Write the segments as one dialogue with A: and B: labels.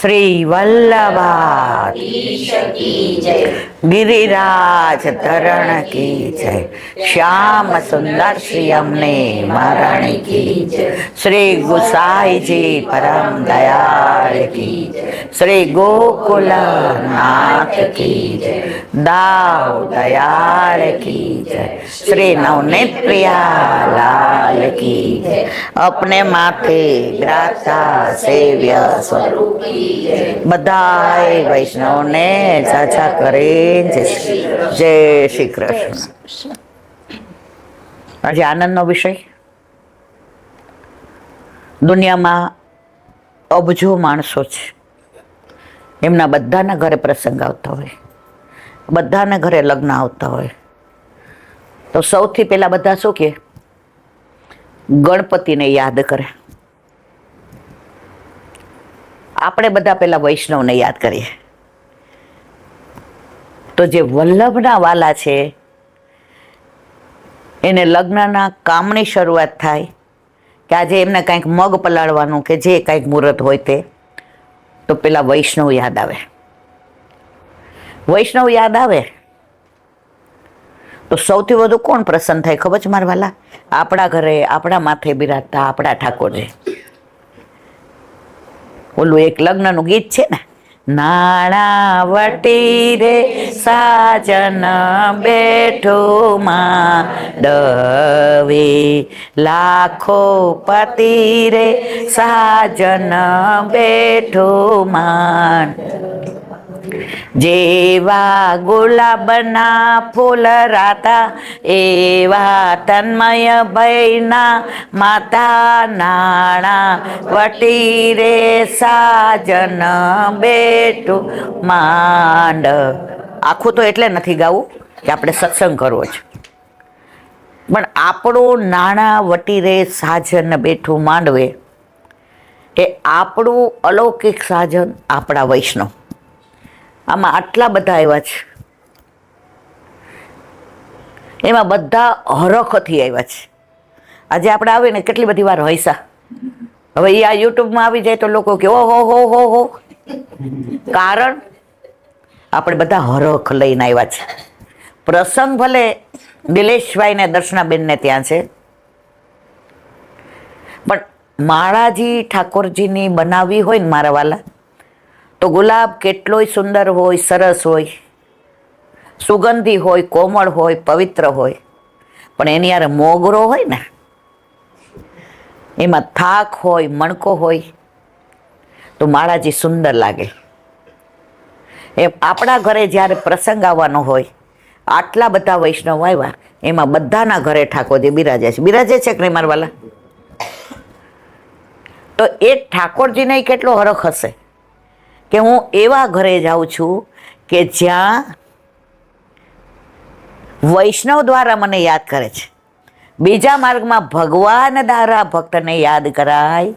A: શ્રી વલ્લભાધીશ કી જય, ગિરિરાજ ધરણ કી જય, શ્યામ સુંદર શ્રી અમને મરણ કી જય, શ્રી ગુસાઈજી પરમ દયાળ કી જય, શ્રી ગોકુલ નાથ કી જય, દાવ દયાળ કી જય, શ્રી નવनीत प्रिया लाल की जय, अपने माथे ग्राता सेव्य स्वरूप की जय, बधाई वैष्णव ने चाचा करे जय श्री कृष्ण। આજે આનંદનો વિષય, દુનિયામાં અબજો માણસો છે, એમના બધાના ઘરે પ્રસંગ આવતા હોય, બધાના ઘરે લગ્ન આવતા હોય, તો સૌથી પહેલા બધા શું કે ગણપતિને યાદ કરે. આપણે બધા પહેલા વૈષ્ણવને યાદ કરીએ. તો જે વલ્લભના વાલા છે એને લગ્નના કામની શરૂઆત થાય કે આજે એમને કંઈક મગ પલાળવાનું કે જે કંઈક મુહૂર્ત હોય તે, તો પેલા વૈષ્ણવ યાદ આવે. વૈષ્ણવ યાદ આવે તો સૌથી વધુ કોણ પ્રસન્ન થાય ખબર છે મારા વાલા? આપણા ઘરે આપણા માથે બિરાજતા આપણા ઠાકોરજી. ઓલું એક લગ્નનું ગીત છે ને, નાણાવટી રે સાજન બેઠું માંડવે, લાખો પતિ રે સાજન બેઠું માંડવે, જેવા ગુલાબના ફૂલ રાતા એવા તન્મય ભયના માતા, નાણા વટી રે સાજન બેઠું માંડ. આખું તો એટલે નથી ગાવું કે આપણે સત્સંગ કરવો છે, પણ આપણું નાણા વટી રે સાજન બેઠું માંડવે એ આપણું અલૌકિક સાજન, આપણા વૈષ્ણવ. આમાં આટલા બધા આવ્યા છે, એમાં બધા હરખથી આવ્યા છે. આજે આપણે આવે ને કેટલી બધી વાર હૈસા, હવે એ આ યુટ્યુબમાં આવી જાય તો લોકો કે ઓહો હો હો હો, કારણ આપણે બધા હરખ લઈને આવ્યા છે. પ્રસંગ ભલે દિલેશભાઈ ને દર્શનાબેનને ત્યાં છે, પણ માળાજી ઠાકોરજીની બનાવી હોય ને મારા વાલા, તો ગુલાબ કેટલોય સુંદર હોય, સરસ હોય, સુગંધી હોય, કોમળ હોય, પવિત્ર હોય, પણ એની યાર મોગરો હોય ને, એમાં થાક હોય, મણકો હોય, તો માળાજી સુંદર લાગે. એ આપણા ઘરે જ્યારે પ્રસંગ આવવાનો હોય, આટલા બધા વૈષ્ણવ આવ્યા, એમાં બધાના ઘરે ઠાકોરજી બિરાજે છે. બિરાજે છે કે નહીં મારા વાલા? તો એ ઠાકોરજીને કેટલો હરખ હશે કે હું એવા ઘરે જાઉં છું કે જ્યાં વૈષ્ણવ દ્વારા મને યાદ કરે છે. બીજા માર્ગમાં ભગવાન દ્વારા ભક્તને યાદ કરાય,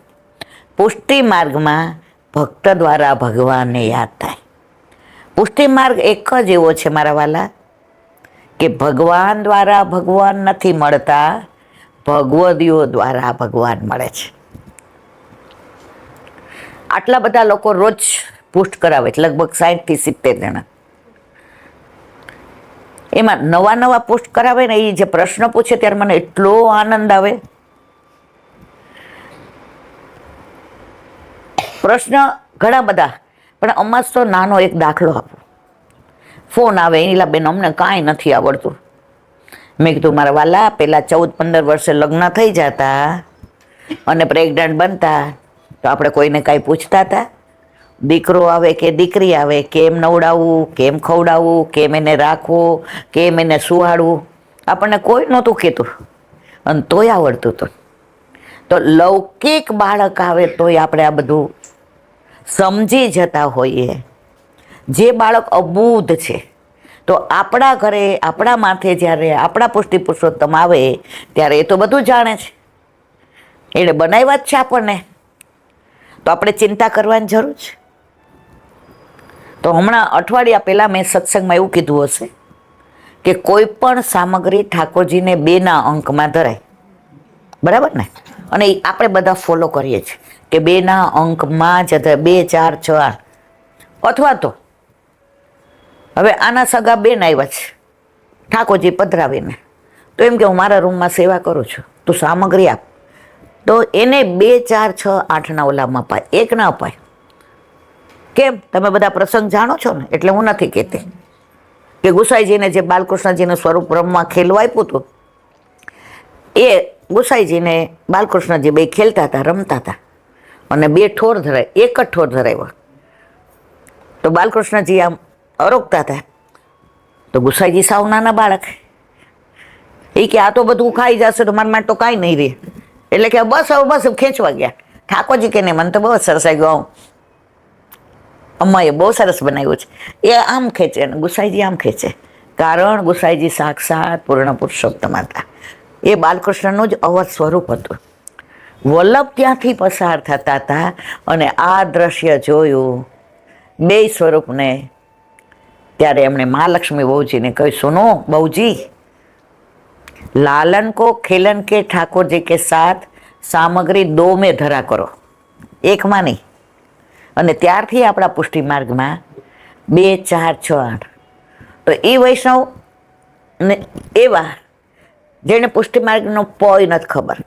A: પુષ્ટિ માર્ગમાં ભક્ત દ્વારા ભગવાનને યાદ થાય. પુષ્ટિ માર્ગ એક જ એવો છે મારા વાલા કે ભગવાન દ્વારા ભગવાન નથી મળતા, ભગવદીઓ દ્વારા ભગવાન મળે છે. આટલા બધા લોકો રોજ પોસ્ટ કરાવે છે, લગભગ 60 થી 70 જણા. એમાં નવા નવા પોસ્ટ કરાવે ને, એ જે પ્રશ્ન પૂછે ત્યારે મને એટલો આનંદ આવે. પ્રશ્ન ઘણા બધા, પણ અમાસ તો નાનો એક દાખલો આપો. ફોન આવે, એનીલા બેન અમને કાંઈ નથી આવડતું. મેં કીધું મારા વાલા, પહેલાં 14-15 વર્ષે લગ્ન થઈ જતા અને પ્રેગ્નન્ટ બનતા તો આપણે કોઈને કાંઈ પૂછતા હતા? દીકરો આવે કે દીકરી આવે, કેમ નવડાવવું, કેમ ખવડાવવું, કેમ એને રાખવું, કેમ એને સુવાડવું, આપણને કોઈ નહોતું કહેતું, અને તોય આવડતું હતું. તો લૌકિક બાળક આવે તોય આપણે આ બધું સમજી જતા હોઈએ. જે બાળક અબૂધ છે, તો આપણા ઘરે આપણા માથે જ્યારે આપણા પુષ્ટિ પુરુષોત્તમ આવે ત્યારે એ તો બધું જાણે છે, એણે બનાવ્યા જ છે આપણને, તો આપણે ચિંતા કરવાની જરૂર છે. તો હમણાં અઠવાડિયા પહેલાં મેં સત્સંગમાં એવું કીધું હશે કે કોઈ પણ સામગ્રી ઠાકોરજીને 2ના અંકમાં ધરાય, બરાબર ને? અને આપણે બધા ફોલો કરીએ છીએ કે બેના અંકમાં જ 2, 4, 6, 8 અથવા તો હવે આના સગા બેન આવ્યા છે ઠાકોરજી પધરાવીને, તો એમ કે હું મારા રૂમમાં સેવા કરું છું, તું સામગ્રી આપ, તો એને 2, 4, 6, 8ના ઓલામાં અપાય, એક ના અપાય. કેમ? તમે બધા પ્રસંગ જાણો છો ને, એટલે હું નથી કહેતી કે ગુસાઈજીને જે બાલકૃષ્ણજીનું સ્વરૂપ રમવા ખેલવા આપ્યું હતું, એ ગુસાઈજીને બાલકૃષ્ણજી બે ખેલતા હતા, રમતા હતા, અને 2 ઠોર ધરાય, એક જ ઠોર ધરાવ્યો, તો બાલકૃષ્ણજી આમ અરોગતા હતા, તો ગુસાઈજી સાવ નાના બાળક, એ કે આ તો બધું ખાઈ જશે તો મારા માટે તો કાંઈ નહીં રહે, એટલે કે બસ હવે બસ ખેંચવા ગયા. ઠાકોરજી કે નહીં, મને તો બહુ સરસ લાગ્યું, અમ્માએ બહુ સરસ બનાવ્યું છે, એ આમ ખેંચે અને ગુસાઈજી આમ ખેંચે, કારણ ગુસાઈજી સાક્ષાત પૂર્ણ પુરુષોત્તમ હતા. એ બાલકૃષ્ણનું જ અવધ સ્વરૂપ હતું. વલ્લભ ત્યાંથી પસાર થતા હતા અને આ દ્રશ્ય જોયું બે સ્વરૂપને, ત્યારે એમણે મહાલક્ષ્મી બહુજીને કહ્યું, સુનો બહુજી, लालन को खेलन के ठाकुर जी के साथ सामग्री 2 में धरा करो, एक में नहीं. અને ત્યારથી આપણા પુષ્ટિ માર્ગમાં 2, 4, 6, 8 તો એ વૈષ્ણવ ને એવા જેને પુષ્ટિ માર્ગનો પોય નથી ખબર,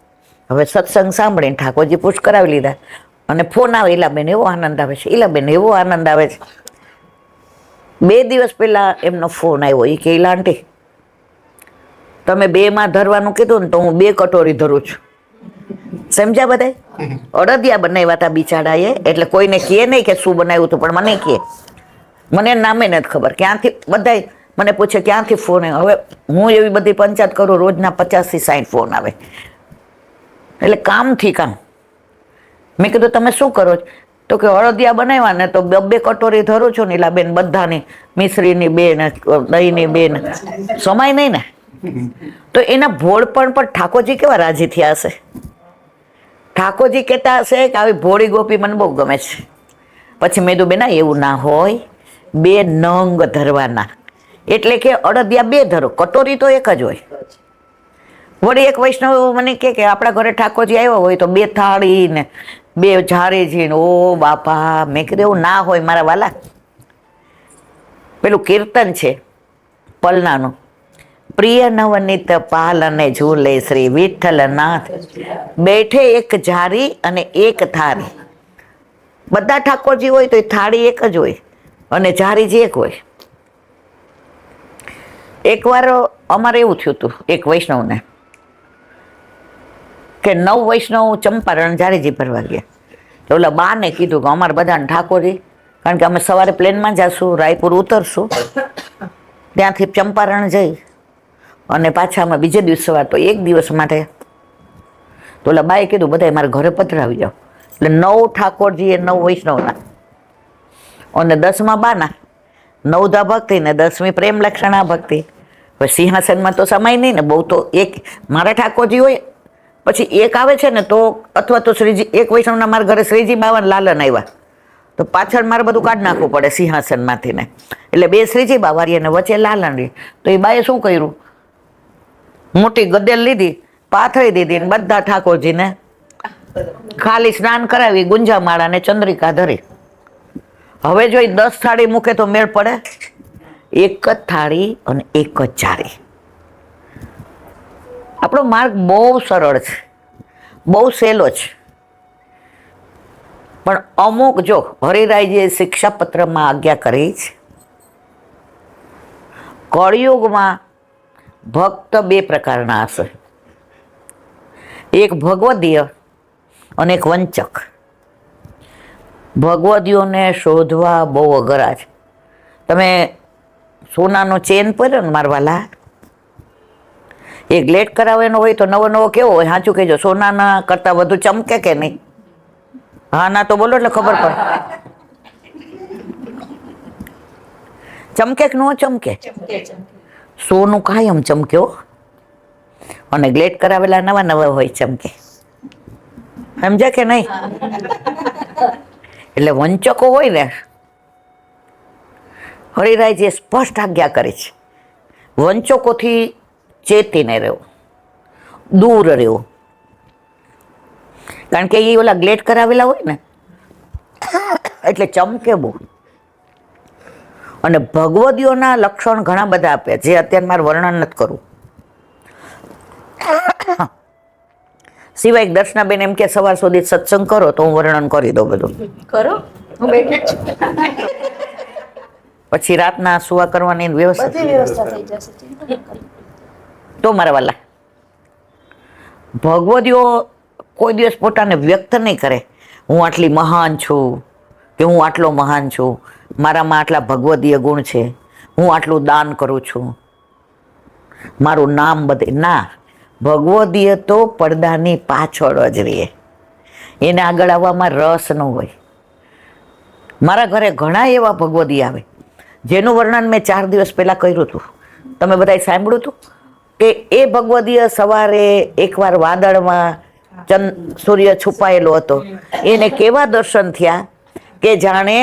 A: હવે સત્સંગ સાંભળીને ઠાકોરજી પુષ્ટ કરાવી લીધા અને ફોન આવે, ઈલાબેન એવો આનંદ આવે છે, ઈલાબેન એવો આનંદ આવે છે. 2 દિવસ પહેલા એમનો ફોન આવ્યો, એ કે ઈલા આંટી તમે 2માં ધરવાનું કીધું ને તો હું 2 કટોરી ધરું છું. સમજ્યા બધા? અડદિયા બનાવ્યા હતા બિચારાએ, એટલે કોઈને કહે નહીં કે શું બનાવ્યું હતું, પણ મને કહે, મને નામે નથી ખબર, ક્યાંથી બધા મને પૂછે ક્યાંથી ફોન આવ્યો. હવે હું એવી બધી પંચાયત કરું, રોજના 50 થી 60 ફોન આવે, એટલે કામથી કામ. મેં કીધું તમે શું કરો છો? તો કે અડદિયા બનાવ્યા ને તો 2 કટોરી ધરું છું ને, એલા બેન બધાની, મિશ્રીની 2 ને દહીંની 2 ને, સમાય નહીં ને. તો એના ભોળપણ પર ઠાકોરજી કેવા રાજી થયા હશે. ઠાકોરજી કહેતા હશે કે આવી ભોળી ગોપી મને બહુ ગમે છે. પછી મેં કીધું બેના એવું ના હોય, 2 નંગ ધરવાના, એટલે કે અડદિયા 2 ધરો, કટોરી તો એક જ હોય. વળી એક વૈષ્ણવ મને કે આપણા ઘરે ઠાકોરજી આવ્યો હોય તો 2 થાળી ને 2 ઝારેજી ને, ઓ બાપા, મેં કીધું એવું ના હોય મારા વાલા. પેલું કીર્તન છે પલનાનું, પ્રિય નવનીત પાલને ઝૂલે શ્રી વિઠ્ઠલનાથ, બેઠે એક ઝારી અને એક થાળી. બધા ઠાકોરજી હોય તો એ થાળી એક જ હોય અને ઝારીજી એક હોય. એકવાર અમારે એવું થયું હતું, એક વૈષ્ણવને કે 9 વૈષ્ણવ ચંપારણ ઝારીજી ભરવા ગયા, તો ઓલા બાને કીધું કે અમારે બધાને ઠાકોરજી, કારણ કે અમે સવારે પ્લેનમાં જશું, રાયપુર ઉતરશું, ત્યાંથી ચંપારણ જઈ અને પાછા અમે બીજે દિવસ સવાર, તો એક દિવસ માટે. તો ઓલા બાએ કીધું બધા મારા ઘરે પધરાવી જાઓ, એટલે 9 ઠાકોરજી એ 9 વૈષ્ણવના અને 10માં બાના, 9ધા ભક્તિ ને 10મી પ્રેમ લક્ષણા ભક્તિ. હવે સિંહાસનમાં તો સમાય નહીં ને બહુ, તો એક મારા ઠાકોરજી હોય, પછી એક આવે છે ને તો, અથવા તો શ્રીજી, એક વૈષ્ણવના મારા ઘરે શ્રીજી બાવન લાલન આવ્યા, તો પાછળ મારે બધું કાઢી નાખવું પડે સિંહાસનમાંથી ને, એટલે 2 શ્રીજી બાવારી અને વચ્ચે લાલન રહી. તો એ બાએ શું કર્યું, મોટી ગદેલ લીધી, પાથરી દીધી ને બધા ઠાકોરજીને ખાલી સ્નાન કરાવી, ગુંજામાળા ને ચંદ્રિકા ધરી. હવે જો 10 થાળી મૂકે તો મેળ પડે? એક જ થાળી અને એક જ ઝારી. આપણો માર્ગ બહુ સરળ છે, બહુ સહેલો છે, પણ અમુક જો હરિરાયજીએ શિક્ષાપત્રમાં આજ્ઞા કરી છે, કળિયુગમાં ભક્ત 2 પ્રકારના હશે, એક ભગવદીય અને એક વંચક. ભગવદીઓને શોધવા બહુ અઘરા છે. તમે સોનાનો ચેન પહેર્યો ને મારા વાલા, એક લેટ કરાવેનો હોય તો નવો નવો કેવો હોય, સાચું કહેજો, સોનાના કરતાં વધુ ચમકે કે નહીં? હા ના તો બોલો એટલે ખબર પડે. ચમકે કે ન ચમકે? સોનું કાયમ ચમક્યો, અને ગ્લેટ કરાવેલા નવા નવા હોય ચમકે. સમજ્યા કે નહીં? એટલે વંચકો હોય ને, હરિરાયજીએ સ્પષ્ટ આજ્ઞા કરી છે, વંચકોથી ચેતીને રહેવું, દૂર રહેવું. કારણ કે એ ઓલા ગ્લેટ કરાવેલા હોય ને એટલે ચમકે બહુ. અને ભગવદીઓના લક્ષણ ઘણા બધા આપ્યા જે અત્યારે મારે વર્ણન નથી કરવું. સિવાય દર્શનાબેન એમ કે સવાર સુધી સત્સંગ કરો તો હું વર્ણન કરી દઉં બધું.
B: કરો, હું બેઠી જ છું.
A: પછી રાતના સુવા કરવાની વ્યવસ્થા
B: બધી વ્યવસ્થા થઈ જશે, ચિંતા ન કરો.
A: તો મારા વાલા ભગવદીઓ કોઈ દિવસ પોતાને વ્યક્ત નહીં કરે હું આટલી મહાન છું કે હું આટલો મહાન છું, મારામાં આટલા ભગવદીય ગુણ છે, હું આટલું દાન કરું છું, મારું નામ બધે. ના, ભગવદીય તો પડદાની પાછળ જ રહે, એને આગળ આવવામાં રસ ન હોય. મારા ઘરે ઘણા એવા ભગવદી આવે જેનું વર્ણન મેં 4 દિવસ પહેલા કર્યું હતું. તમે બધાએ સાંભળ્યું હતું કે એ ભગવદીય સવારે એકવાર વાદળમાં સૂર્ય છુપાયેલો હતો, એને કેવા દર્શન થયા કે જાણે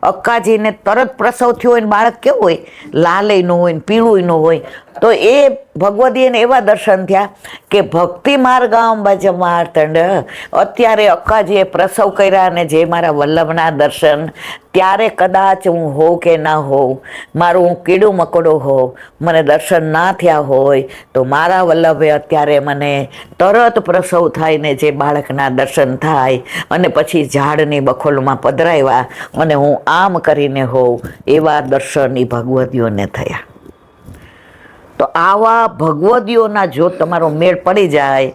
A: અક્કાજીને તરત પ્રસવ થયો હોય ને બાળક કેવું હોય, લાલય ન હોય ને પીળું ન હોય, તો એ ભગવદીને એવા દર્શન થયા કે ભક્તિ માર્ગમ ભજ માર્તંડ. અત્યારે અક્કાજીએ પ્રસવ કર્યા અને જે મારા વલ્લભના દર્શન, ત્યારે કદાચ હું હોઉં કે ના હોઉં, મારું હું કીડું મકોડું હોઉં, મને દર્શન ના થયા હોય તો મારા વલ્લભે અત્યારે મને તરત પ્રસવ થાય ને જે બાળકના દર્શન થાય અને પછી ઝાડની બખોલમાં પધરાવ્યા અને હું આમ કરીને હોઉં, એવા દર્શન એ ભગવદીઓને થયા. તો આવા ભગવદીઓના જો તમારો મેળ પડી જાય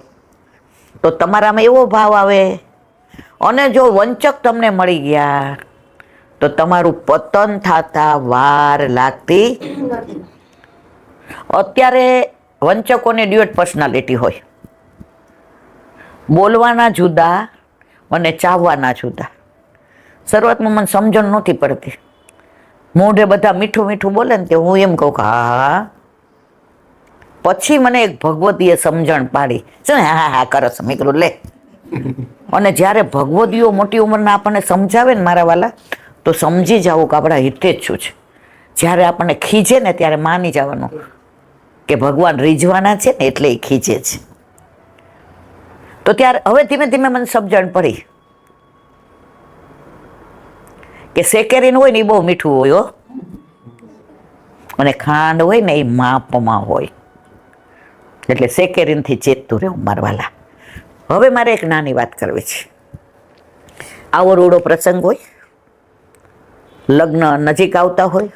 A: તો તમારામાં એવો ભાવ આવે. અને જો વંચક તમને મળી ગયા તો તમારું પતન થતા વાર લાગતી. અત્યારે વંચકોને ડ્યુએટ પર્સનાલિટી હોય, બોલવાના જુદા અને ચાવવાના જુદા. શરૂઆતમાં મને સમજણ નહોતી પડતી, મોઢે બધા મીઠું મીઠું બોલે ને તે હું એમ કહું કે હા. પછી મને એક ભગવદીએ સમજણ પાડી છે ને, હા હા કરસ મિત્રો લે. અને જ્યારે ભગવદીઓ મોટી ઉંમરના આપણને સમજાવે ને મારા વાલા, તો સમજી જાવું કે આપણા હિતે જ શું છે. જ્યારે આપણને ખીજે ને ત્યારે માની જવાનું કે ભગવાન રીઝવાના છે ને એટલે એ ખીજે છે. તો ત્યારે હવે ધીમે ધીમે મને સમજણ પડી કે શેકેરીન હોય ને એ બહુ મીઠું હોય હો, અને ખાંડ હોય ને એ માપમાં હોય. એટલે શેકેરીનથી ચેતતું રહેવું મારવાલા. હવે મારે એક નાની વાત કરવી છે. આવો રૂડો પ્રસંગ હોય, લગ્ન નજીક આવતા હોય,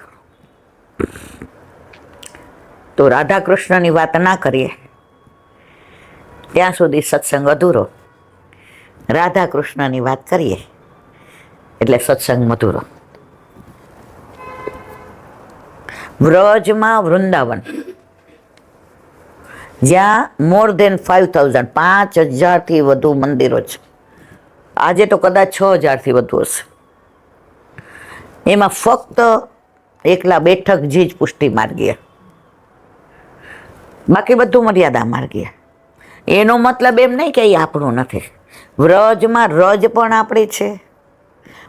A: તો રાધા કૃષ્ણની વાત ના કરીએ ત્યાં સુધી સત્સંગ અધૂરો. રાધા કૃષ્ણની વાત કરીએ એટલે સત્સંગ મધુરો. વ્રજમાં વૃંદાવન, જ્યાં મોર દેન 5000 5000થી વધુ મંદિરો છે. આજે તો કદાચ 6000થી વધુ હશે. એમાં ફક્ત એકલા બેઠકજી જ પુષ્ટિ માર્ગીય, બાકી બધું મર્યાદા માર્ગીય. એનો મતલબ એમ નહીં કે એ આપણું નથી. વ્રજમાં રજ પણ આપણી છે,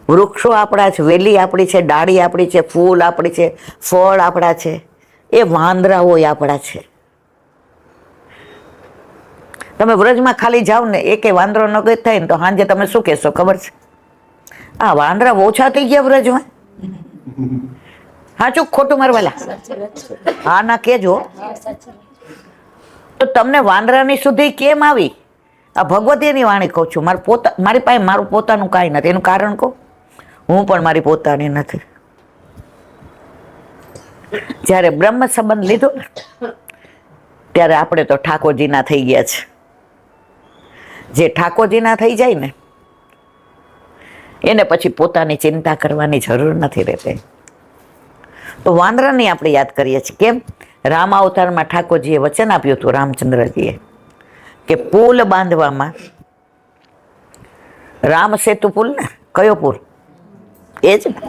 A: વૃક્ષો આપણા છે, વેલી આપણી છે, ડાળી આપણી છે, ફૂલ આપણી છે, ફળ આપણા છે, એ વાંદરાઓ આપણા છે. તમે વ્રજમાં ખાલી જાઓ ને એકે વાંદરો ન ગઈ થાય ને તો સાંજે તમે શું કહેશો ખબર છે? આ વાંદરા ઓછા થઈ ગયા વ્રજમાં. સાચું ખોટું મારવાલા? હા ના કેજો. તો તમને વાંદરાની સુધી કેમ આવી? આ ભગવતીની વાણી કહું છું. મારી પાસે મારું પોતાનું કાંઈ નથી. એનું કારણ કહું, હું પણ મારી પોતાની નથી. જ્યારે બ્રહ્મ સંબંધ લીધો ને ત્યારે આપણે તો ઠાકોરજીના થઈ ગયા છે. જે ઠાકોરજીના થઈ જાય ને એને પછી પોતાની ચિંતા કરવાની જરૂર નથી રહેતી. તો વાંદરાની આપણે યાદ કરીએ છીએ. કેમ? રામ અવતારમાં ઠાકોરજીએ વચન આપ્યું હતું રામચંદ્રજીએ કે પુલ બાંધવામાં, રામ સેતુ પુલ ને કયો પુલ? એ જ ને.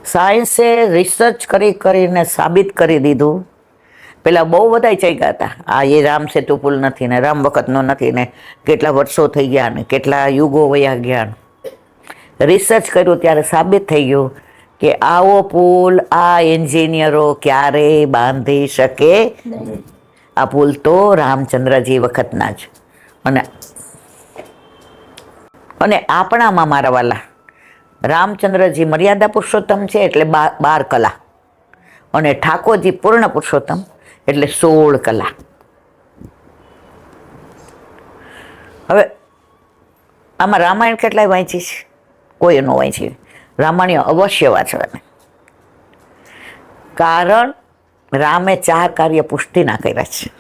A: સાયન્સે રિસર્ચ કરીને સાબિત કરી દીધું. પેલા બહુ બધા ચાલ્યા હતા, આ એ રામ સેતુ પુલ નથી ને રામ વખતનો નથી ને કેટલા વર્ષો થઈ ગયા ને કેટલા યુગો વયા ગયા. રિસર્ચ કર્યું ત્યારે સાબિત થઈ ગયું કે આવો પુલ આ એન્જિનિયરો ક્યારેય બાંધી શકે. આ ભૂલ તો રામચંદ્રજી વખતના જ. અને આપણામાં મારા વાલા રામચંદ્રજી મર્યાદા પુરુષોત્તમ છે એટલે 12 કલા, અને ઠાકોરજી પૂર્ણ પુરુષોત્તમ એટલે 16 કલા. હવે આમાં રામાયણ કેટલાય વાંચી છે? કોઈ ન વાંચી. રામાયણ અવશ્ય વાંચવાના, કારણ રામે 4 કાર્ય પુષ્ટિના કર્યા છે.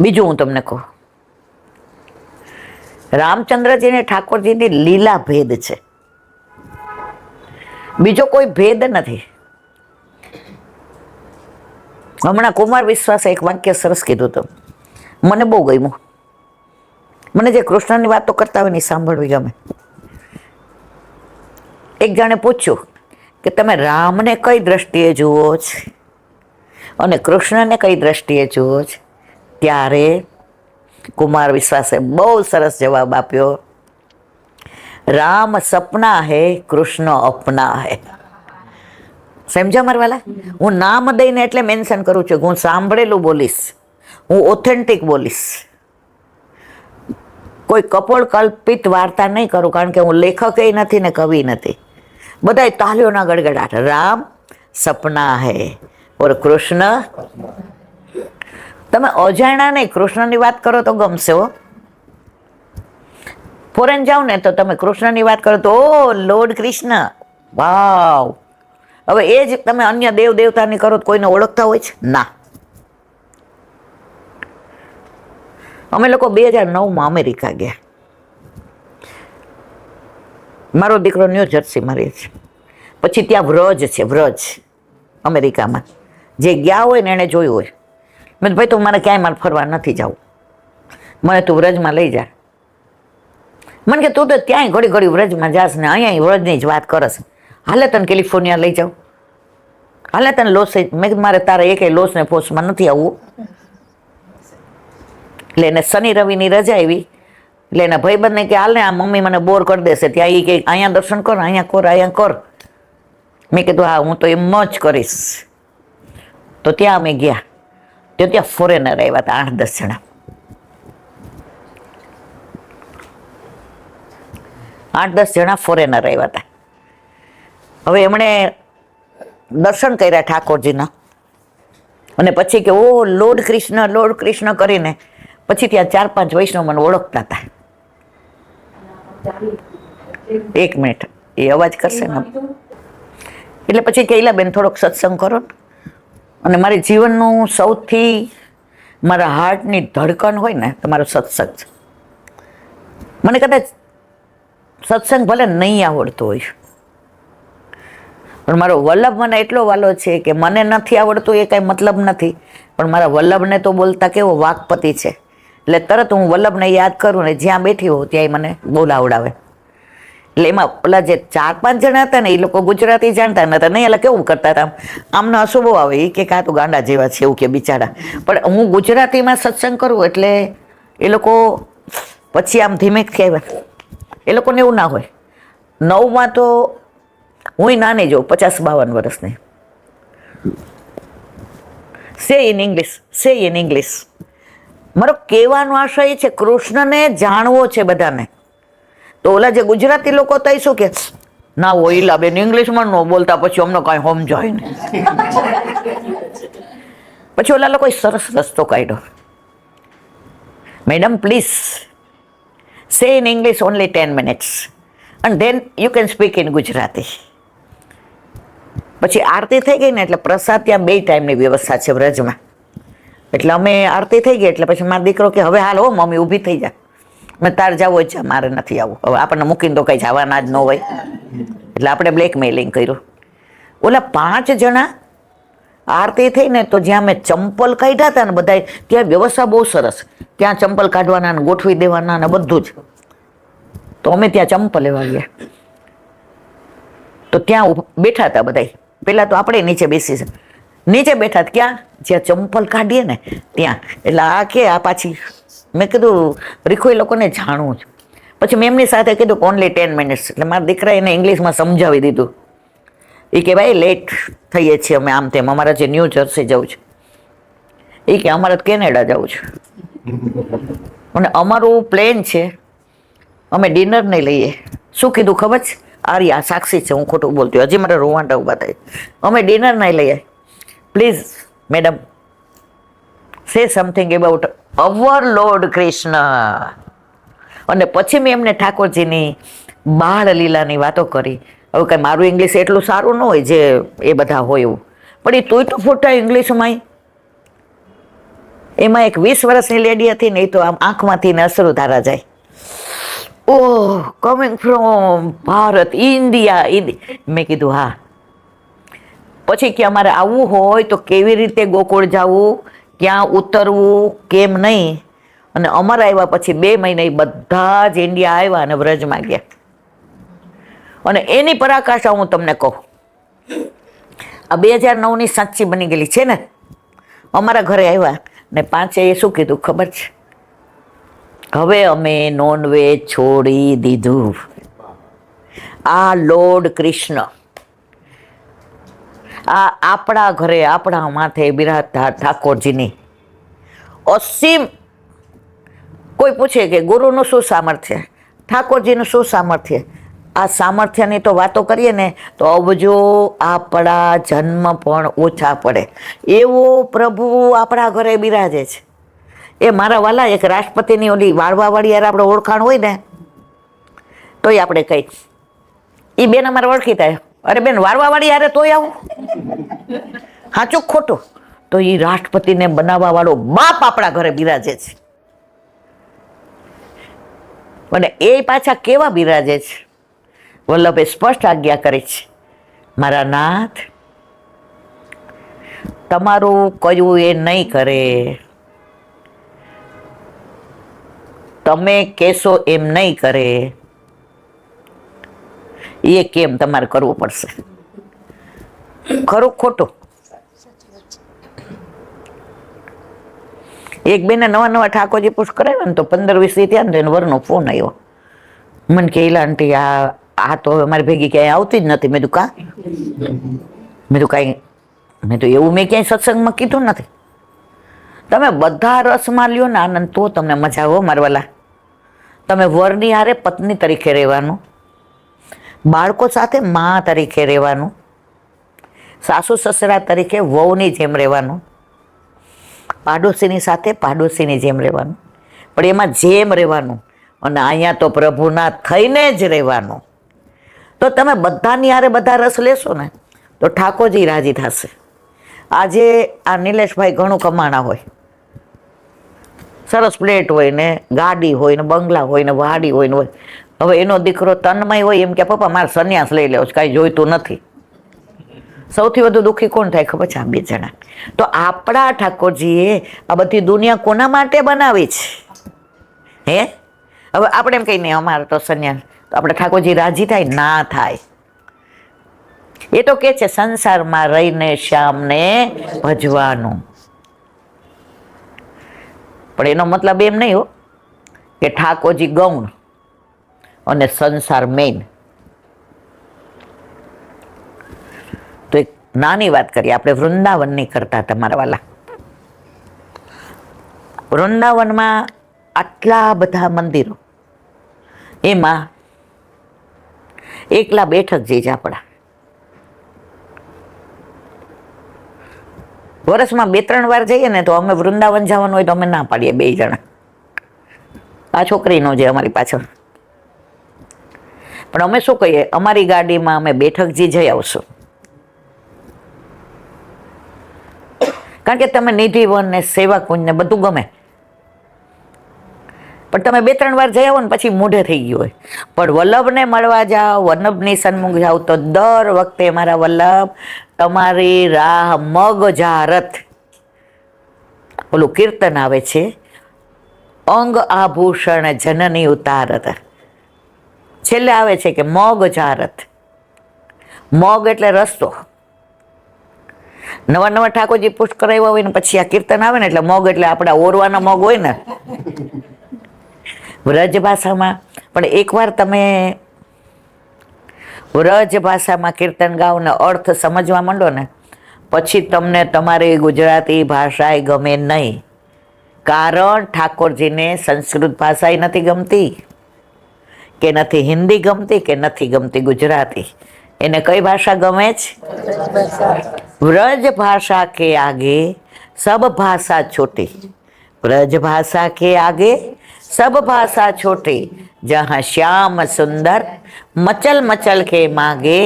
A: બીજું હું તમને કહું, રામચંદ્રજી ને ઠાકોરજીની લીલા ભેદ છે, બીજો કોઈ ભેદ નથી. હમણાં કુમાર વિશ્વાસે એક વાક્ય સરસ કીધું હતું, મને બહુ ગમ્યું. મને જે કૃષ્ણની વાતો કરતા હોય ને સાંભળવી ગમે. એક જણે પૂછ્યું કે તમે રામને કઈ દ્રષ્ટિએ જુઓ છો અને કૃષ્ણને કઈ દ્રષ્ટિએ જુઓ છો? ત્યારે કુમાર વિશ્વાસે બહુ સરસ જવાબ આપ્યો, રામ સપના હે કૃષ્ણ અપના હે. સમજ્યા મારા વાલા? હું નામ દઈને એટલે મેન્શન કરું છું કે હું સાંભળેલું બોલીશ, હું ઓથેન્ટિક બોલીશ, કોઈ કપોળ કલ્પિત વાર્તા નહીં કરું, કારણ કે હું લેખકે નથી ને કવિ નથી. બધાય તાલીઓના ગડગડાટ. રામ સપના હે ઓર કૃષ્ણ. તમે અજાણ્યા નહીં કૃષ્ણની વાત કરો તો ગમશે હો. ફોરેન જાઓ ને તો તમે કૃષ્ણની વાત કરો તો ઓ લોર્ડ કૃષ્ણ, વાવ. હવે એ જ તમે અન્ય દેવ દેવતાની કરો તો કોઈને ઓળખતા હોય છે? ના. અમે લોકો 2009માં અમેરિકા ગયા. મારો દીકરો ન્યૂ જર્સીમાં રહે છે. પછી ત્યાં વ્રજ છે, વ્રજ અમેરિકામાં. જે ગયા હોય ને એણે જોયું હોય. મેં ભાઈ તું મારે ક્યાંય મારે ફરવા નથી જવું, મને તું વ્રજમાં લઈ જા. મને કે તું તો ત્યાંય ઘડી ઘડી વ્રજમાં જાસ ને અહીંયા વ્રજની જ વાત કરસ. હાલે તને કેલિફોર્નિયા લઈ જાઉં, હાલે તને લોસ. મેં મારે તારે એકેય લોસ ને પોસ્ટમાં નથી આવવું. એટલે એને શનિ રવિની રજા આવી એટલે એના ભાઈબંધને કે હાલ ને આ મમ્મી મને બોર કરી દેશે, ત્યાં એ કે અહીંયા દર્શન કર, અહીંયા કર, અહીંયા કર. મેં કીધું હા હું તો એમ જ કરીશ. તો ત્યાં અમે ગયા, તો ત્યાં ફોરેનર આવ્યા હતા 8-10 જણા. 8-10 જણા ફોરેનર આવ્યા હતા. હવે એમણે દર્શન કર્યા ઠાકોરજીના, અને પછી કે ઓ લોર્ડ કૃષ્ણ કરીને પછી ત્યાં 4-5 વૈષ્ણવ મને ઓળખતા હતા. 1 મિનિટ એ અવાજ કરશે ને એટલે પછી કહેલા બેન થોડોક સત્સંગ કરો ને. અને મારી જીવનનું સૌથી મારા હાર્ટની ધડકન હોય ને તો મારો સત્સંગ છે. મને કદાચ સત્સંગ ભલે નહીં આવડતો હોય, પણ મારો વલ્લભ મને એટલો વાલો છે કે મને નથી આવડતું એ કાંઈ મતલબ નથી, પણ મારા વલ્લભને તો બોલતા કેવો વાકપતિ છે, એટલે તરત હું વલ્લભને યાદ કરું ને જ્યાં બેઠી હોઉં ત્યાં મને બોલાવડાવે. એટલે એમાં પેલા જે 4-5 જણા હતા ને એ લોકો ગુજરાતી જાણતા નતા, નહીં એટલે કેવું કરતા હતા, આમને હસવું બહુ આવે, એ કે કાં તો ગાંડા જેવા છે એવું કે બિચારા. પણ હું ગુજરાતીમાં સત્સંગ કરું એટલે એ લોકો પછી આમ ધીમેકથી આવ્યા. એ લોકોને એવું ના હોય. 9માં તો હું નાની જોઉં, 50-52 વર્ષની. સે ઇન ઇંગ્લિશ. મારો કહેવાનો આશય એ છે કૃષ્ણને જાણવો છે બધાને. તો ઓલા જે ગુજરાતી લોકો તો શું કે ના ઓઈલા બેન ઇંગ્લિશમાં ન બોલતા, પછી અમને કાંઈ સમજાય ને. પછી ઓલા લોકોએ સરસ રસ્તો કાઢ્યો, મેડમ પ્લીઝ સે in English only 10 minutes and then you can speak in Gujarati. પછી આરતી થઈ ગઈ ને એટલે પ્રસાદ ત્યાં 2 ટાઈમની વ્યવસ્થા છે વ્રજમાં. એટલે અમે આરતી થઈ ગઈ એટલે પછી મારો દીકરો કે હવે હાલ હો મમ્મી ઊભી થઈ જા, મેં તાર જવું હોય છે, મારે નથી આવવું. હવે આપણને મૂકીને તો કંઈ જવાના જ ન હોય, એટલે આપણે બ્લેકમેલિંગ કર્યું. ઓલા 5 જણા આરતી થઈ ને તો જ્યાં મેં ચંપલ કાઢ્યા હતા ને બધા, ત્યાં વ્યવસ્થા બહુ સરસ, ત્યાં ચંપલ કાઢવાના ને ગોઠવી દેવાના ને બધું જ. તો અમે ત્યાં ચંપલ લેવા ગયા, તો ત્યાં બેઠા હતા બધા. પેલા તો આપણે નીચે બેસી નીચે બેઠા ક્યાં જ્યાં ચંપલ કાઢીએ ને ત્યાં. એટલે આ કે આ પાછી મેં કીધું રીખો એ લોકોને જાણવું છે. પછી મેં એમની સાથે કીધું કે ઓનલી 10 minutes. એટલે મારા દીકરા એને ઇંગ્લિશમાં સમજાવી દીધું. એ કે ભાઈ લેટ થઈએ છીએ અમે આમ તેમ, અમારા જે ન્યૂ જર્સી જવું છે. એ કે અમારે તો કેનેડા જવું છે અને અમારું પ્લેન છે, અમે ડિનર નહીં લઈએ. શું કીધું ખબર છે? આર્યા સાક્ષી છે, હું ખોટું બોલતી, હજી મારે રોવાંટા ઉભા થાય. અમે ડિનર નહીં લઈએ. Please madam say something about our lord Krishna. અને પછી મેં એમને ઠાકોરજીની બાળ લીલાની વાતો કરી. હવે કાંઈ મારું ઇંગ્લિશ એટલું સારું ન હોય જે એ બધા હોય એવું, પણ એ તોય તો ફોટા ઇંગ્લિશમાં. એમાં એક 20 વર્ષની લેડી હતી ને, એ તો આમ આંખમાંથી ને અસરો ધારા જાય. ઓહ, કમિંગ ફ્રોમ ભારત, ઇન્ડિયા. મેં કીધું હા. પછી કે અમારે આવવું હોય તો કેવી રીતે ગોકુળ જવું, ક્યાં ઉતરવું, કેમ નહીં. અને અમારા આવ્યા પછી 2 મહિને બધા જ ઇન્ડિયા આવ્યા અને વ્રજમાં ગયા. અને એની પરાકાષ્ઠા હું તમને કહું, આ 2009ની સાચી બની ગયેલી છે ને. અમારા ઘરે આવ્યા ને 5 શું કીધું ખબર છે? હવે અમે નોનવેજ છોડી દીધું. આ લોર્ડ કૃષ્ણ આ આપણા ઘરે આપણા માથે બિરાજતા ઠાકોરજીની અસીમ. કોઈ પૂછે કે ગુરુનું શું સામર્થ્ય, ઠાકોરજીનું શું સામર્થ્ય? આ સામર્થ્યની તો વાતો કરીએ ને તો અબજો આપણા જન્મ પણ ઓછા પડે એવો પ્રભુ આપણા ઘરે બિરાજે છે. એ મારા વાલા એક રાષ્ટ્રપતિની ઓલી વાળવાવાળી યાર આપણે ઓળખાણ હોય ને તોય આપણે કઈ એ બેન અમારે ઓળખી થાય, અરે બેન વાળવાવાળી યારે તોય આવું, સાચું ખોટું? તો એ રાષ્ટ્રપતિને બનાવવા વાળો બાપ આપણા ઘરે બિરાજે છે. અને એ પાછા કેવા બિરાજે છે? વલ્લભે સ્પષ્ટ આજ્ઞા કરી છે, મારા નાથ તમારું કયું એ નહીં કરે, તમે કહેશો એમ નહીં કરે, એ કેમ તમારે કરવું પડશે. ખરું ખોટું? એક બેને નવા ઠાકોરજી પુષ્પ કરાવ્યા ને તો 15-20 થયા ને તો વરનો ફોન આવ્યો. મને કે ઈલા આંટી આ તો હવે મારી ભેગી ક્યાંય આવતી જ નથી. મેં તો કાંઈ મેં તો એવું મેં ક્યાંય સત્સંગમાં કીધું નથી. તમે બધા રસમાં લ્યો ને આનંદ તો તમને મજા આવો મારવાલા. તમે વરની હારે પત્ની તરીકે રહેવાનું, બાળકો સાથે મા તરીકે રહેવાનું, સાસુ સસરા તરીકે વહુની જેમ રહેવાનું, પાડોશીની સાથે પાડોશીની જેમ રહેવાનું, પણ એમાં જેમ રહેવાનું. અને અહીંયા તો પ્રભુના થઈને જ રહેવાનું. તો તમે બધાની હારે બધા રસ લેશો ને તો ઠાકોરજી રાજી થશે. આજે આ નિલેશભાઈ ઘણું કમાણા હોય, સરસ પ્લેટ હોય ને ગાડી હોય ને બંગલા હોય ને વાડી હોય ને હોય. હવે એનો દીકરો તન્મય હોય એમ કે પપ્પા મારે સંન્યાસ લઈ લેવો છે, કાંઈ જોઈતું નથી. સૌથી વધુ દુઃખી કોણ થાય ખબર છે? આ 2 જણા. તો આપણા ઠાકોરજીએ આ બધી દુનિયા કોના માટે બનાવી છે? હે, હવે આપણે એમ કહીએ નહીં અમારે તો સંન્યાસ, તો આપણે ઠાકોરજી રાજી થાય? ના થાય. એ તો કે છે સંસારમાં રહીને શ્યામને ભજવાનું. પણ એનો મતલબ એમ નહીં હો કે ઠાકોરજી ગૌણ અને સંસાર મેઇન. તો એક નાની વાત કરીએ આપણે વૃંદાવનની કરતા. તમારા વાલા વૃંદાવનમાં આટલા બધા મંદિરો, એમાં એકલા બેઠકજી જ આપણા વર્ષમાં 2-3 વાર જઈએ ને તો અમે વૃંદાવન જવાનું હોય તો અમે ના પાડીએ 2 જણા. આ છોકરીનો જે અમારી પાછળ, પણ અમે શું કહીએ અમારી ગાડીમાં અમે બેઠકજી જઈ આવશું. કારણ કે તમે નિધિવન ને સેવા કુંજ ને બધું ગમે, પણ તમે 2-3 વાર જઈ આવો ને પછી મોઢે થઈ ગયું હોય. પણ વલ્લભને મળવા જાઓ, વલ્લભની સન્મુખ જાઓ તો દર વખતે મારા વલ્લભ તમારી રાહ મગજારત. ઓલું કીર્તન આવે છે, અંગ આભૂષણ જનની ઉતારત. છેલ્લે આવે છે કે મગજારત. મગ એટલે રસ્તો. નવા ઠાકોરજી પુષ્પ કરાવ્યા હોય ને પછી આ કીર્તન આવે ને એટલે મગ એટલે આપણા ઓરવાના મગ હોય ને વ્રજ ભાષામાં. પણ એકવાર તમે વ્રજ ભાષામાં કીર્તન ગાઓ ને અર્થ સમજવા માંડો ને પછી તમને તમારી ગુજરાતી ભાષા ગમે નહીં, કારણ ઠાકોરજીને સંસ્કૃત ભાષા નથી ગમતી, કે નથી હિન્દી ગમતી, કે નથી ગમતી ગુજરાતી. એને કઈ ભાષા ગમે છે? વ્રજ ભાષા કે આગે સબ ભાષા છોટી, વ્રજ ભાષા કે આગે सब भाषा छोटी, जहाँ श्याम सुंदर मचल मचल के मांगे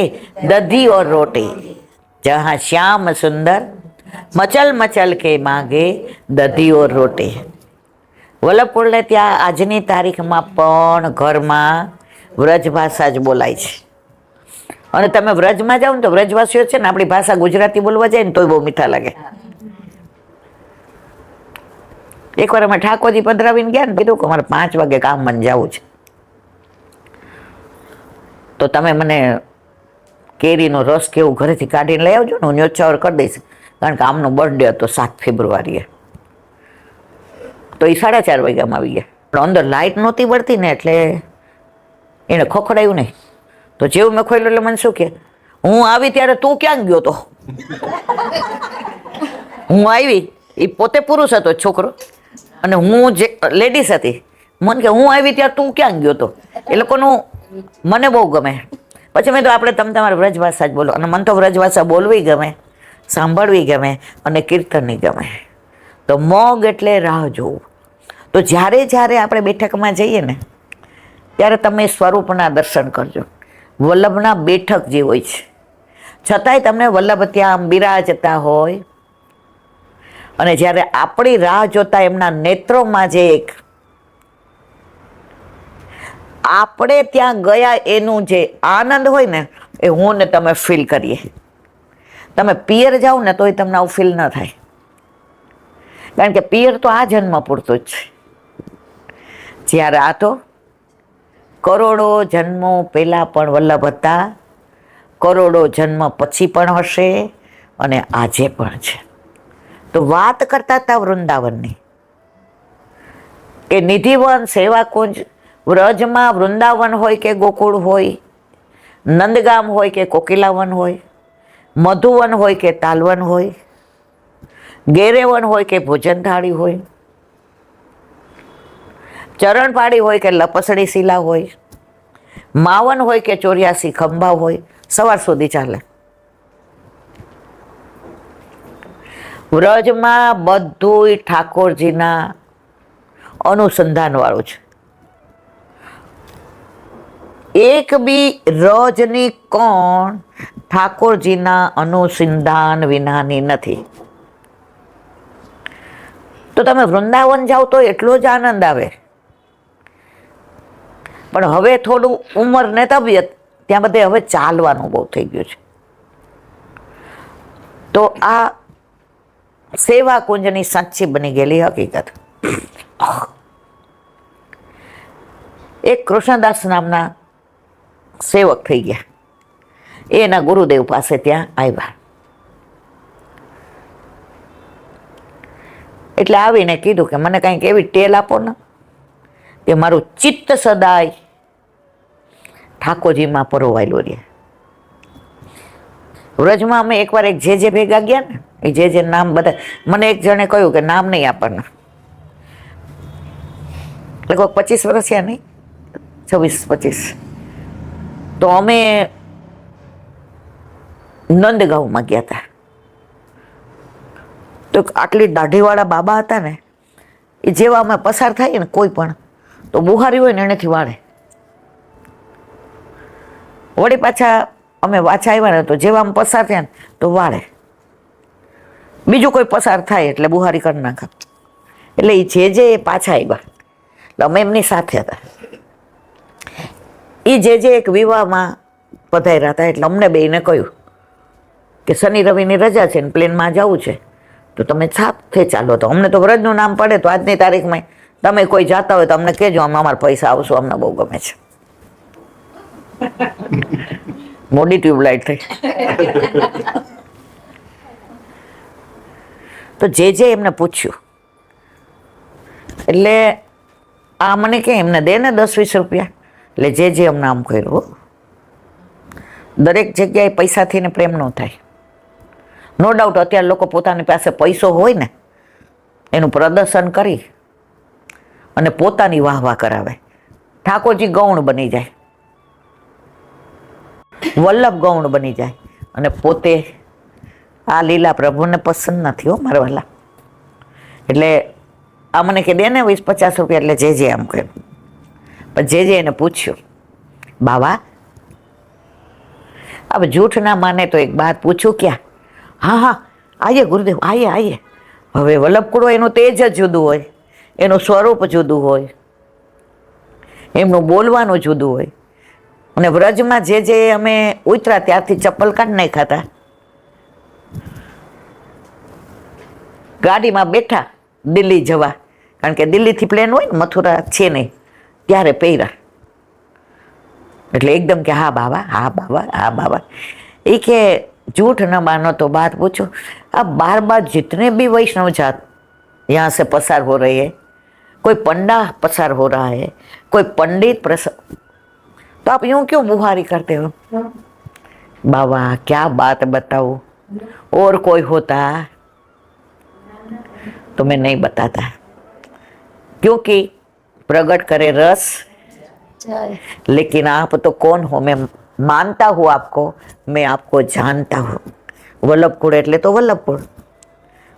A: दधी और रोटी, जहाँ श्याम सुंदर मचल मचल के मांगे दधी और रोटी. વલ્લભપુરને ત્યાં આજની તારીખમાં પણ ઘરમાં વ્રજ ભાષા જ બોલાય છે. અને તમે વ્રજમાં જાઓ ને તો વ્રજવાસીઓ છે ને આપણી ભાષા ગુજરાતી બોલવા જાય ને તોય બહુ મીઠા લાગે. એકવાર અમે ઠાકોરજી પધરાવીને ગયા ને કીધું કે અમારે 5 વાગે કામ મને જવું છે, તો તમે મને કેરીનો રસ કેવું ઘરેથી કાઢીને લઈ આવજો ને, હું ન્યોછાવર કરી દઈશ, કારણ કે આમનો બર્થડે હતો 7 ફેબ્રુઆરીએ. તો એ 4:30 વાગ્યામાં આવી ગયા, પણ અંદર લાઇટ નહોતી પડતી ને એટલે એને ખખડાયું નહીં. તો જેવું મેં ખોલ્યું એટલે મને શું કે, હું આવી ત્યારે તું ક્યાં ગયો તો? હું આવી, એ પોતે પુરુષ હતો છોકરો, અને હું જે લેડીઝ હતી, મને કે હું આવી ત્યારે તું ક્યાં ગયો તો? એ લોકોનું મને બહુ ગમે. પછી મેં તો આપણે તમારી વ્રજભાષા જ બોલો, અને મને તો વ્રજભાષા બોલવી ગમે, સાંભળવી ગમે, અને કીર્તનની ગમે. તો મોગ એટલે રાહ જોવું. તો જ્યારે જ્યારે આપણે બેઠકમાં જઈએ ને ત્યારે તમે સ્વરૂપના દર્શન કરજો. વલ્લભના બેઠક જે હોય છે, છતાંય તમને વલ્લભ ત્યાં બિરાજતા હોય, અને જ્યારે આપણી રાહ જોતા એમના નેત્રોમાં જે એક આપણે ત્યાં ગયા એનું જે આનંદ હોય ને, એ હું ને તમે ફીલ કરીએ. તમે પિયર જાઓ ને તોય તમને આવું ફીલ ન થાય, કારણ કે પિયર તો આ જન્મ પૂરતું જ છે. જ્યારે આ તો કરોડો જન્મો પહેલાં પણ વલ્લભ હતા, કરોડો જન્મ પછી પણ હશે, અને આજે પણ છે. તો વાત કરતા હતા વૃંદાવનની, કે નિધિવન સેવાકુંજ, વ્રજમાં વૃંદાવન હોય કે ગોકુળ હોય, નંદગામ હોય કે કોકિલાવન હોય, મધુવન હોય કે તાલવન હોય, ગેરેવન હોય કે ભોજન થાળી હોય, ચરણપાળી હોય કે લપસડી શિલા હોય, માવન હોય કે 84 ખંભા હોય, સવાર સુધી ચાલે. વ્રજમાં બધું ઠાકોરજીના અનુસંધાન વાળું છે. એક બી રજની કોણ ઠાકોરજીના અનુસંધાન વિનાની નથી. તો તમે વૃંદાવન જાઓ તો એટલો જ આનંદ આવે, પણ હવે થોડું ઉંમર ને તબિયત ત્યાં બધે હવે ચાલવાનું બહુ થઈ ગયું છે. તો આ સેવા કુંજની સાચી બની ગયેલી હકીકત. એક કૃષ્ણદાસ નામના સેવક થઈ ગયા, એના ગુરુદેવ પાસે ત્યાં આવ્યા. એટલે આવીને કીધું કે મને કંઈક એવી ટેલ આપો ને કે મારું ચિત્ત સદાય ઠાકોરજીમાં પરોવાયેલું રહે. વ્રજમાં અમે એકવાર એક જે ભેગા ગયા ને, એ જે નામ બધા, મને એક જણે કહ્યું કે નામ નહીં આપણને, લગભગ 25 વર્ષ થયા, નહીં 26-25. તો અમે નંદગાંવમાં ગયા હતા. તો આટલી દાઢીવાળા બાબા હતા ને, એ જેવા અમે પસાર થાય ને કોઈ પણ, તો બુહારી હોય ને એનેથી વાળે. વળી પાછા અમે પાછા આવ્યા ને તો જેવા અમે પસાર થયા ને તો વાળે. બીજું કોઈ પસાર થાય એટલે બુહારી કરી નાખે. એટલે એ જે પાછા આવ્યા, એટલે અમે એમની સાથે હતા. એ જે એક વિવાહમાં પધાર્યા હતા, એટલે અમને બેયને કહ્યું કે શનિ રવિની રજા છે ને પ્લેનમાં જવું છે, તો તમે સાથે ચાલો. તો અમને તો વ્રજનું નામ પડે તો આજની તારીખમાં તમે કોઈ જાતા હોય તો અમને કહેજો, અમે અમારા પૈસા આવશું, અમને બહુ ગમે છે. મોડી ટ્યુબલાઇટ થઈ. તો જે એમને પૂછ્યું, એટલે આ મને કે એમને દે ને 10-20 રૂપિયા. એટલે જે અમને આમ કર્યું, દરેક જગ્યાએ પૈસાથી ને પ્રેમ ન થાય. નો ડાઉટ અત્યારે લોકો પોતાની પાસે પૈસો હોય ને એનું પ્રદર્શન કરી અને પોતાની વાહવા કરાવે. ઠાકોરજી ગૌણ બની જાય, વલ્લભ ગૌણ બની જાય અને પોતે આ લીલા પ્રભુને પસંદ નથી હો મારા વાલા. એટલે આ મને કે દે ને 20-50 રૂપિયા, એટલે જે આમ કહે. પણ જે એને પૂછ્યું, બાવા अब झूठ ना माने तो एक बात पूछूं क्या? हाँ हाँ आइए गुरुदेव, आइए आइए. હવે વલ્લભકુળો એનું તેજ જ જુદું હોય, એનું સ્વરૂપ જુદું હોય, એમનું બોલવાનું જુદું હોય. અને વ્રજમાં જે અમે ઉતરા ત્યારથી ચપ્પલ કાઢી નાખ્યા હતા. ગાડીમાં બેઠા દિલ્હી જવા, કારણ કે દિલ્હીથી પ્લેન હોય ને, મથુરા છે નહીં, ત્યારે પહેર્યા. એટલે એકદમ કે हाँ बाबा, हाँ बाबा, हाँ बाबा. ये कि झूठ न मानो तो बात पूछो. अब बार बार जितने भी वैष्णव जात यहाँ से पसार हो रहे हैं, कोई पंडा पसार हो रहा है, कोई पंडित तो आप यूं क्यों बुहारी करते हो? बाबा क्या बात बताऊं, और कोई होता तो मैं नहीं बताता, क्योंकि प्रकट करे रस. लेकिन आप तो कौन हो? मैं मानता हूँ आपको, मैं आपको जानता हूँ. વલ્લભકુળ એટલે તો વલ્લભકુળ.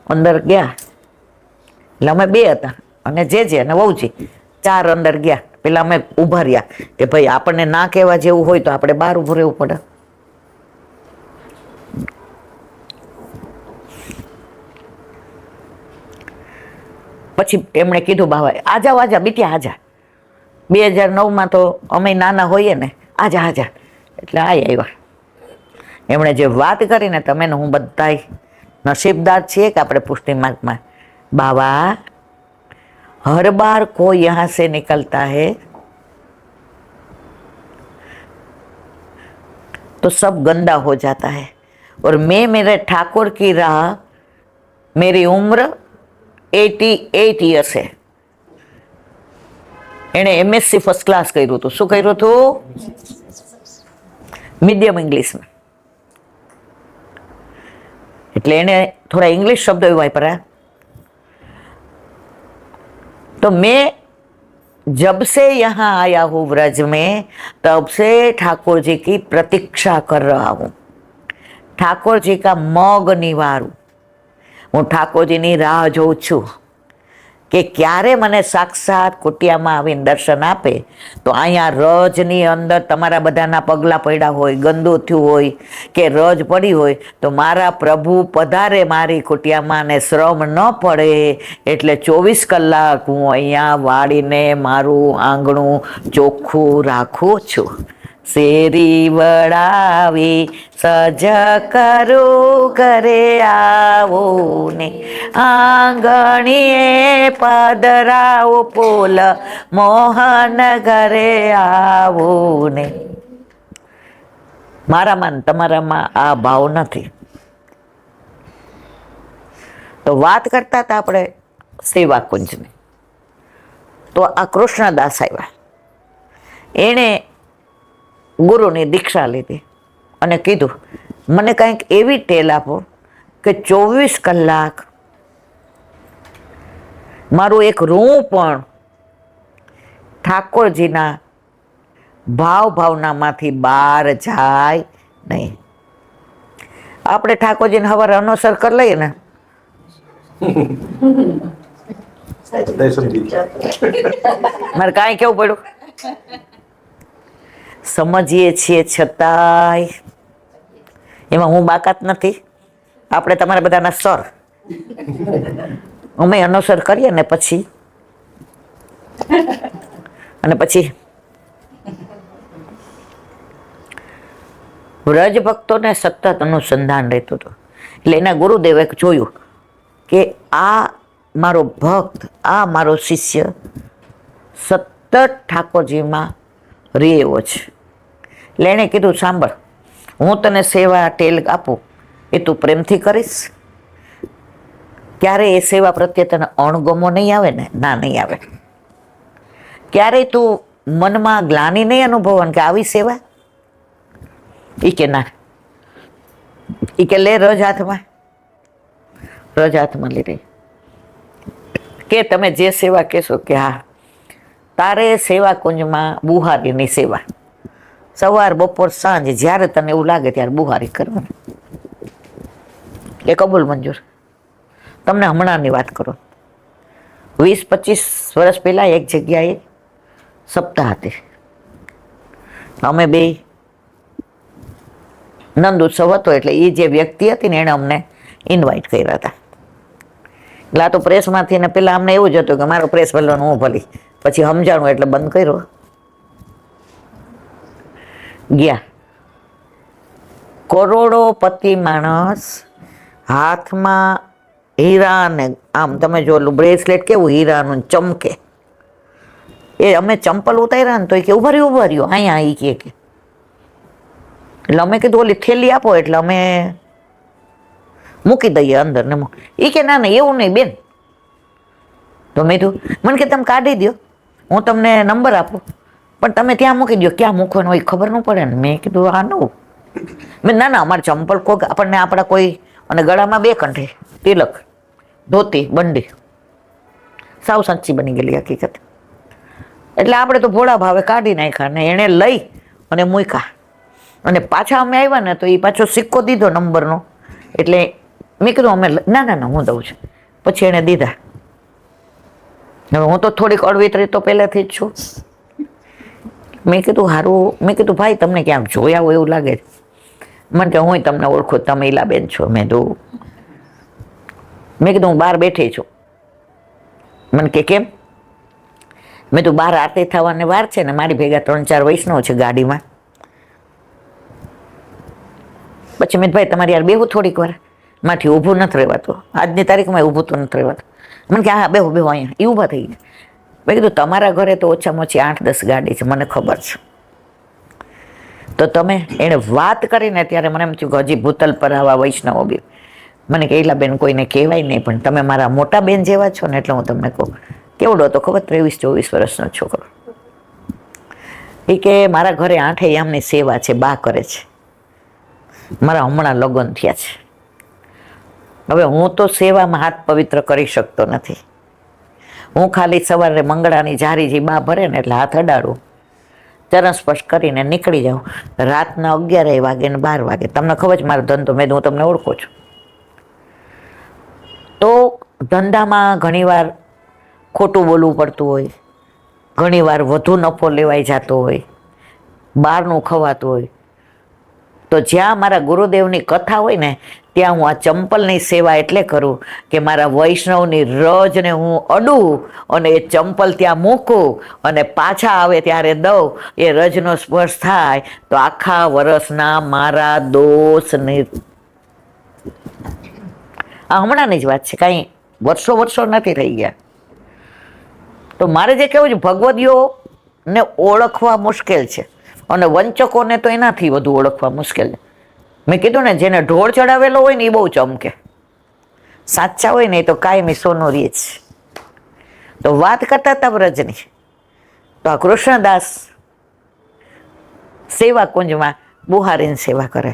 A: અંદર ગયા એટલે અમે બે હતા અને જે અને વહુજી 4 અંદર ગયા. પેલા અમે ઊભા રહ્યા કે ભાઈ આપણને ના કહેવા જેવું હોય તો આપણે બહાર ઊભું રહેવું પડે. પછી એમણે કીધું બાબા આજા આજા બીટ્યા આજા. 2009માં તો અમે નાના હોઈએ ને, આજા આજા એટલે આવ્યા. એમણે જે વાત કરીને તમે ને હું બધાય નસીબદાર છીએ કે આપણે પુષ્ટિ માર્ગમાં. બાબા हर बार कोई यहाँ से निकलता है तो सब गंदा हो जाता है, और मैं मेरे ठाकुर की राह, मेरी उम्र 88 યર્સ है. એણે MSc ફર્સ્ટ ક્લાસ કર્યું હતું. શું કર્યું હતું? મીડિયમ ઇંગ્લિશમાં. એટલે એને થોડા इंग्लिश शब्द वापरा. तो मैं जब से यहाँ आया हूँ व्रज में, तब से ठाकुर जी की प्रतीक्षा कर रहा हूँ. ठाकुर जी का मग निवारू, હું ઠાકોરજીની રાહ જોઉં છું કે ક્યારે મને સાક્ષાત કુટિયામાં આવીને દર્શન આપે. તો અહીંયા રજની અંદર તમારા બધાના પગલાં પડ્યા હોય, ગંદુ થયું હોય કે રજ પડી હોય, તો મારા પ્રભુ પધારે મારી કુટિયામાં ને શ્રમ ન પડે. એટલે 24 કલાક હું અહીંયા વાળીને મારું આંગણું ચોખ્ખું રાખું છું. શેરી વડાવી સજ કરું ઘરે આવું ને, આંગણીએ પધરાવો પોલ મોહન ઘરે આવું ને. મારામાં તમારામાં આ ભાવ નથી. તો વાત કરતા હતા આપણે સેવા કુંજની. તો આ કૃષ્ણદાસ આવ્યા, એણે ગુરુની દીક્ષા લીધી અને કીધું મને કંઈક એવી ટેલ આપો કે 24 કલાક મારું એક રૂં પણ ઠાકોરજીના ભાવનામાંથી બહાર જાય નહીં. આપણે ઠાકોરજીને સવારે અનુસર કરી લઈએ ને, મારે કાંઈ કેવું પડ્યું? સમજીએ છીએ છતાંય એમાં હું બાકાત નથી. આપણે તમારા બધાના સર, અમે અનુસર કરીએ ને પછી વ્રજ ભક્તોને સતત અનુસંધાન રહેતું હતું. એટલે એના ગુરુદેવે જોયું કે આ મારો ભક્ત, આ મારો શિષ્ય સતત ઠાકોરજીમાં રહે એવો છે. એટલે એણે કીધું સાંભળ, હું તને સેવા ટેલ આપું, એ તું પ્રેમથી કરીશ. ક્યારે એ સેવા પ્રત્યે તને અણગમો નહીં આવે ને? ના, નહીં આવે. ક્યારેય તું મનમાં ગ્લાનિ નહીં અનુભવવાનું કે આવી સેવા? ઈ કે ના. ઈ કે લે રજ હાથમાં, રજા હાથમાં લીધી કે તમે જે સેવા કહેશો કે હા, તારે સેવા કુંજમાં બુહારીની સેવા સવાર બપોર સાંજ જ્યારે તને એવું લાગે ત્યારે બુહારી કરવાની. એ કબૂલ મંજૂર. તમને હમણાંની વાત કરો, 20-25 વર્ષ પહેલા એક જગ્યાએ સપ્તાહ હતી. અમે બે નંદ ઉત્સવ હતો એટલે એ જે વ્યક્તિ હતી ને એને અમને ઇન્વાઇટ કર્યા હતા. એટલે આ તો પ્રેસમાંથી ને પેલા અમને એવું જ હતું કે મારો પ્રેસ ભરવાનું હું ભલી, પછી સમજાણું એટલે બંધ કર્યો. ગયા કરોડોપતિ માણસ, હાથમાં હીરા ને આમ તમે જો બ્રેસલેટ કેવું હીરાનું ચમકે. એ અમે ચંપલ ઉતાર્યા ને તો એ કે ઉભા રહ્યો અહીંયા એ કે એટલે અમે કીધું ઓલી થેલી આપો એટલે અમે મૂકી દઈએ અંદર ને. એ કે ના એવું નહીં બેન. તો મેં કીધું મને કે તમે કાઢી દો, હું તમને નંબર આપું, પણ તમે ત્યાં મૂકી દો. ક્યાં મૂકવાનું હોય ખબર ન પડે ને. મેં કીધું હા નવું. મેં ના અમારે ચંપલ કોક આપણને આપણા કોઈ, અને ગળામાં 2 કંઠે તિલક, ધોતી, બંડી, સાવ સાચી બની ગયેલી હકીકત. એટલે આપણે તો ભોળા ભાવે કાઢી નાખ્યા ને એને લઈ અને મૂક્યા. અને પાછા અમે આવ્યા ને તો એ પાછો સિક્કો દીધો નંબરનો. એટલે મેં કીધું અમે ના હું દઉં છું. પછી એને દીધા. હવે હું તો થોડીક અળવીતરી તો પહેલેથી જ છું. મેં કીધું સારું, મેં કીધું ભાઈ તમને ક્યાંક જોયા હોય એવું લાગે છે. મને કે હું તમને ઓળખું, તમે ઈલાબેન છો. મેં કીધું હું બહાર બેઠી છું. મને કે કેમ? મેં તો બહાર આરતી થવાને વાર છે ને મારી ભેગા 3-4 વૈષ્ણવ છે ગાડીમાં. પછી મેં ભાઈ તમારી યાર બેહું થોડીક વાર, માથી ઊભું નથી રહેવાતું. આજની તારીખમાં ઊભું તો નથી રહેવાતું. મને કે હા બેહો અહીંયા. એ ઊભા થઈ ગયા. મેં કીધું તમારા ઘરે તો ઓછામાં ઓછી 8-10 ગાડી છે, મને ખબર છે. તો તમે એને વાત કરીને ત્યારે મને એમ થયું કે હજી ભૂતલ પર આવા વૈષ્ણવો બી. મને કે બેન કોઈને કહેવાય નહીં, પણ તમે મારા મોટા બેન જેવા છો ને એટલે હું તમને કહું. કેવડો હતો ખબર? 23-24 વર્ષનો છોકરો. એ કે મારા ઘરે 8 યામની સેવા છે, બા કરે છે. મારા હમણાં લગ્ન થયા છે. હવે હું તો સેવામાં હાથ પવિત્ર કરી શકતો નથી. હું ખાલી સવારે મંગળાની જારી જે બા ભરે ને એટલે હાથ અડાડું, ચરણ સ્પર્શ કરીને નીકળી જાઉં. રાતના 11 વાગે ને 12 વાગે. તમને ખબર છે મારો ધંધો, મેં હું તમને ઓળખું છું. તો ધંધામાં ઘણીવાર ખોટું બોલવું પડતું હોય, ઘણીવાર વધુ નફો લેવાઈ જતો હોય, બહારનું ખવાતું હોય. તો જ્યાં મારા ગુરુદેવની કથા હોય ને ત્યાં હું આ ચંપલની સેવા એટલે કરું કે મારા વૈષ્ણવની રજને હું અડું અને એ ચંપલ ત્યાં મૂકું અને પાછા આવે ત્યારે દઉં. એ રજનો સ્પર્શ થાય તો આખા વર્ષના મારા દોષની, આ હમણાંની જ વાત છે, કાંઈ વર્ષો નથી થઈ ગયા. તો મારે જે કહેવું છે, ભગવદીઓને ઓળખવા મુશ્કેલ છે અને વંચકોને તો એનાથી વધુ ઓળખવા મુશ્કેલ છે. મેં કીધું ને જેને ઢોળ ચડાવેલો હોય ને એ બહુ ચમકે, સાચા હોય ને એ તો કાયમી સોનું રહે છે. તો વાત કરતા હતા વ્રજની, તો આ કૃષ્ણદાસ સેવા કુંજમાં બુહારીની સેવા કરે.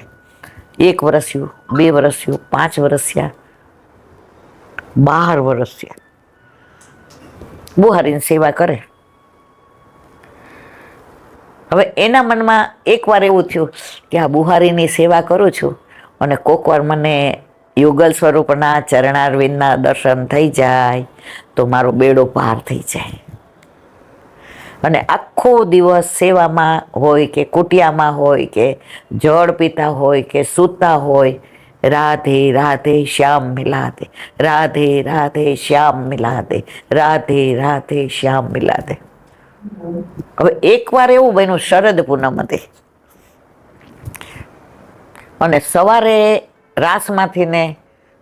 A: 1 વર્ષ થયું, 2 વર્ષ થયું, 5 વર્ષ થયા, 12 વર્ષ થયા, બુહારીની સેવા કરે. હવે એના મનમાં એકવાર એવું થયું કે આ બુહારીની સેવા કરું છું અને કોક વાર મને યુગલ સ્વરૂપના ચરણારવિંદના દર્શન થઈ જાય તો મારો બેડો પાર થઈ જાય. અને આખો દિવસ સેવામાં હોય કે કુટિયામાં હોય કે જળ પીતા હોય કે સૂતા હોય, રાધે રાધે શ્યામ મિલાતે, રાધે રાધે શ્યામ મિલાતે, રાધે રાધે શ્યામ મિલાતે. હવે એકવાર એવું બન્યું, શરદ પૂનમ હતી અને સવારે રાસમાંથી ને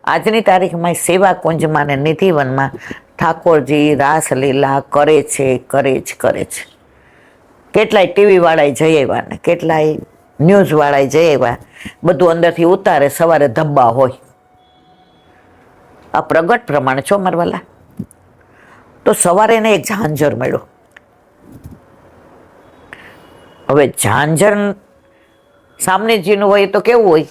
A: આજની તારીખમાં સેવા કુંજમાં ને નિધિવનમાં ઠાકોરજી રાસલીલા કરે છે. કેટલાય ટીવી વાળાએ જઈ આવ્યા ને કેટલાય ન્યૂઝ વાળાએ જઈ આવ્યા, બધું અંદરથી ઉતારે. સવારે ધબ્બા હોય, આ પ્રગટ પ્રમાણે છો મારવાલા. તો સવારે એને એક ઝાંઝર મળ્યો. હવે ઝાંઝર સામનેજીનું હોય તો કેવું હોય,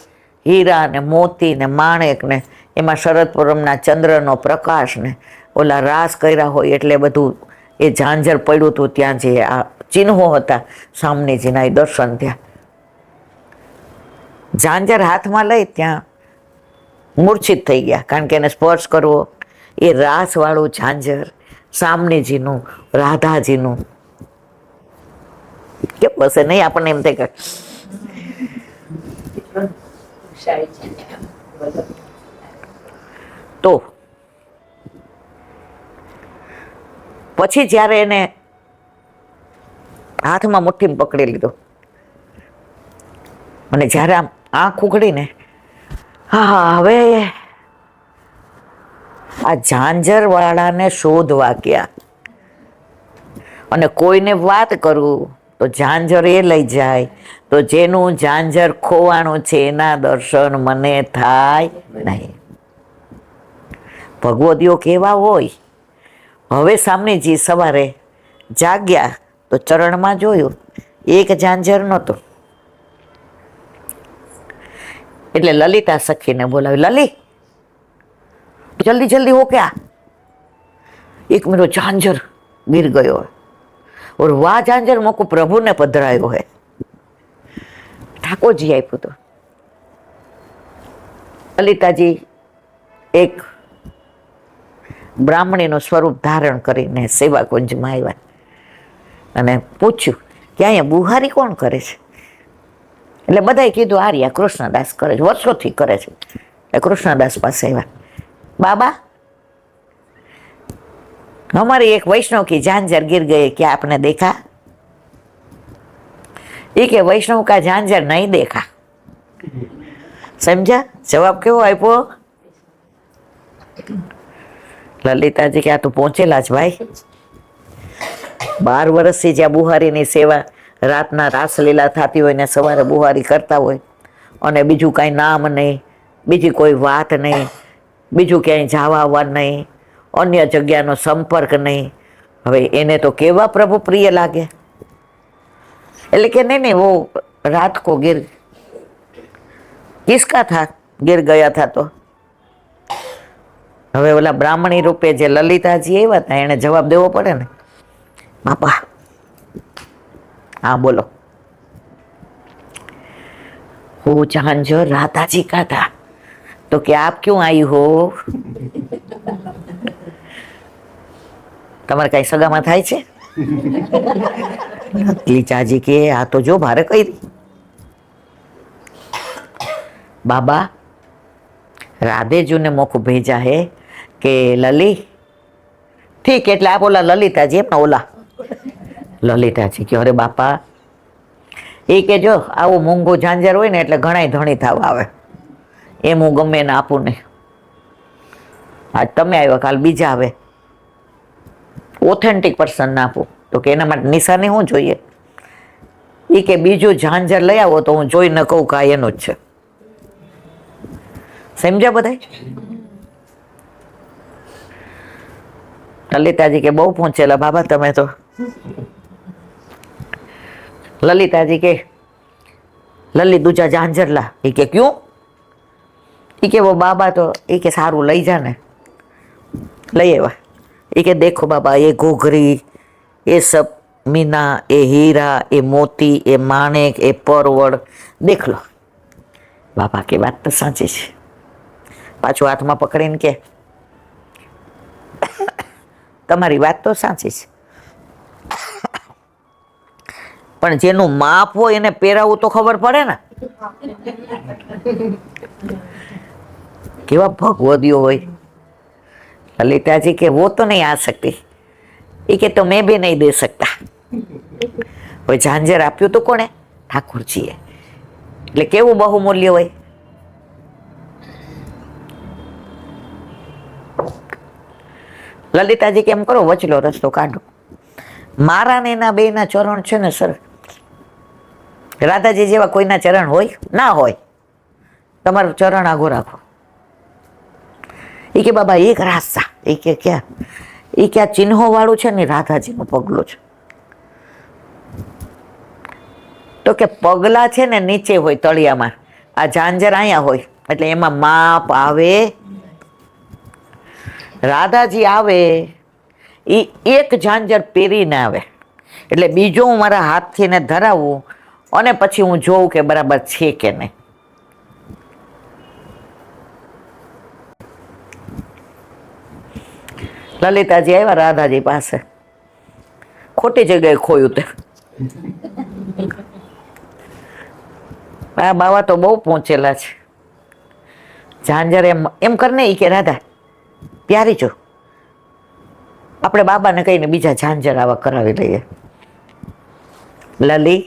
A: હીરા ને મોતી ને માણેક ને એમાં શરદ પૂનમના ચંદ્રનો પ્રકાશ ને ઓલા રાસ કર્યા હોય એટલે બધું એ ઝાંઝર પડ્યું હતું ત્યાં જે આ ચિહ્નો હતા સ્વામીજીના એ દર્શન થયા. ઝાંઝર હાથમાં લઈ ત્યાં મૂર્છિત થઈ ગયા, કારણ કે એને સ્પર્શ કરવો એ રાસવાળું ઝાંઝર સ્વામીજીનું, રાધાજીનું કેમ હશે નહીં? આપણને એમ થાય કે તો પછી જ્યારે એને હાથમાં મુઠ્ઠી પકડી લીધો અને જ્યારે આમ આંખ ઉઘડીને હા હવે આ ઝાંઝર વાળાને શોધવા ગયા અને કોઈને વાત કરું તો ઝાંઝર એ લઈ જાય, તો જેનું ઝાંઝર ખોવાનું છે એના દર્શન મને થાય નહીં. ભગવદીઓ કેવા હોય. હવે સામનેજી સવારે જાગ્યા તો ચરણમાં જોયું એક ઝાંઝર નહોતો. એટલે લલિતા સખીને બોલાવી, લલી જલ્દી જલ્દી હો क्या? एक मेरा झांझर गिर गयो है और वाह झांझर मोको प्रभु ने पधरायो है. ठाकुर जी आप्યું તો લલિતાજી એક બ્રાહ્મણીનું સ્વરૂપ ધારણ કરીને સેવા કુંજમાં આવ્યા અને પૂછ્યું કે અહીંયા બુહારી કોણ કરે છે? એટલે બધાએ કીધું આર્યા કૃષ્ણદાસ કરે છે, વર્ષોથી કરે છે. એટલે કૃષ્ણદાસ પાસે આવ્યા, बाबा हमारी एक वैष्णव की झांझर गिर गई, क्या आपने देखा? ये के वैष्णव का झांझर नहीं देखा. समझा जवाब केવો આપ્યો? લલિતાજી કે આ તો પહોંચેલા જ ભાઈ, 12 વર્ષથી જ્યાં બુહારીની સેવા, રાતના રાસલીલા થતી હોય ને સવારે બુહારી કરતા હોય અને બીજું કાંઈ નામ નહીં, બીજી કોઈ વાત નહીં, બીજું ક્યાંય જવા આવવા નહીં, અન્ય જગ્યાનો સંપર્ક નહીં. હવે એને તો કેવા પ્રભુ પ્રિય લાગે. એટલે કે નહીં वो रात को गिर किसका था, गिर गया था. તો હવે ઓલા બ્રાહ્મણી રૂપે જે લલિતાજી આવ્યા હતા એને જવાબ દેવો પડે ને, બાપા हाँ बोलो. वो झांझर राधा जी का था, तो क्या आप क्यों आई हो? તમારે કઈ સગામાં થાય છે? લીચાજી કે આ તો જો ભારે કરી. बाबा राधे जी ने मोको भेजा है कि लली ठीक है. એટલે આ બોલા લલિતાજી એમ ઓલા લલિતાજી કે અરે બાપા એ કે જો આવું મોંઘું ઝાંઝર હોય ને એટલે ઘણાય ધણી થવા આવે, એમ હું ગમે એને આપું નહીં. આજ તમે આવ્યા કાલ બીજા આવે, ઓથેન્ટિક પર્સન ના આપું. તો કે એના માટે નિશાની શું જોઈએ? એ કે બીજું ઝાંઝર લઈ આવો તો હું જોઈ ન કહું કે આ એનું જ છે. સમજ્યા બધા? લલિતાજી કે બહુ પહોંચેલા બાબા તમે તો. ललिता जी के लली दूजा झांझर ला. ये के क्यों? ये के वो बाबा तो ये के सारू लई जाने लई आवा. ये के देखो बाबा ये घोघरी, ये सब मीना, ये हीरा, ये मोती, ये माणેક, ये परवड़ देख लो. बाबा की बात तो साची है. पाछो हाथ में पकड़ीने के तमारी बात तो साची है, પણ જેનું માપ હોય એને પહેરાવું તો ખબર પડે ને. કેવા ભગવદીઓ હોય. લલિતાજી કે वो तो नहीं आ सकती. એ કે તો मैं भी नहीं दे सकता. હવે ઝાંઝર આપ્યું તો કોણે? ઠાકોરજીએ. એટલે કેવું બહુમૂલ્ય હોય. લલિતાજી કેમ કરો વચલો રસ્તો કાઢો. મારા ને એના બેના ચરણ છે ને સર, રાધાજી જેવા કોઈના ચરણ હોય ના હોય, તમારું ચરણ આગો રાખો. એ કે બાબા એક રાસ્તા, એ કે ક્યાં? એ કે આ ચિહ્નો વાળું છે ને રાધાજીનું પગલું છે. તો કે પગલા છે ને નીચે હોય તળિયામાં, આ ઝાંઝર અહીંયા હોય, એટલે એમાં માપ આવે રાધાજી આવે એ એક ઝાંઝર પહેરીને આવે, એટલે બીજો હું મારા હાથથી ને ધરાવું અને પછી હું જોઉં કે બરાબર છે કે નહીં. લલિતાજી આવ્યા રાધાજી પાસે, ખોટી જગ્યાએ ખોયું તે. આ બાવા તો બહુ પહોંચેલા છે. ઝાંઝર એમ કરને ઈ કે રાધા પ્યારી જો, આપણે બાબાને કહીને બીજા ઝાંઝર આવા કરાવી લઈએ. લલી,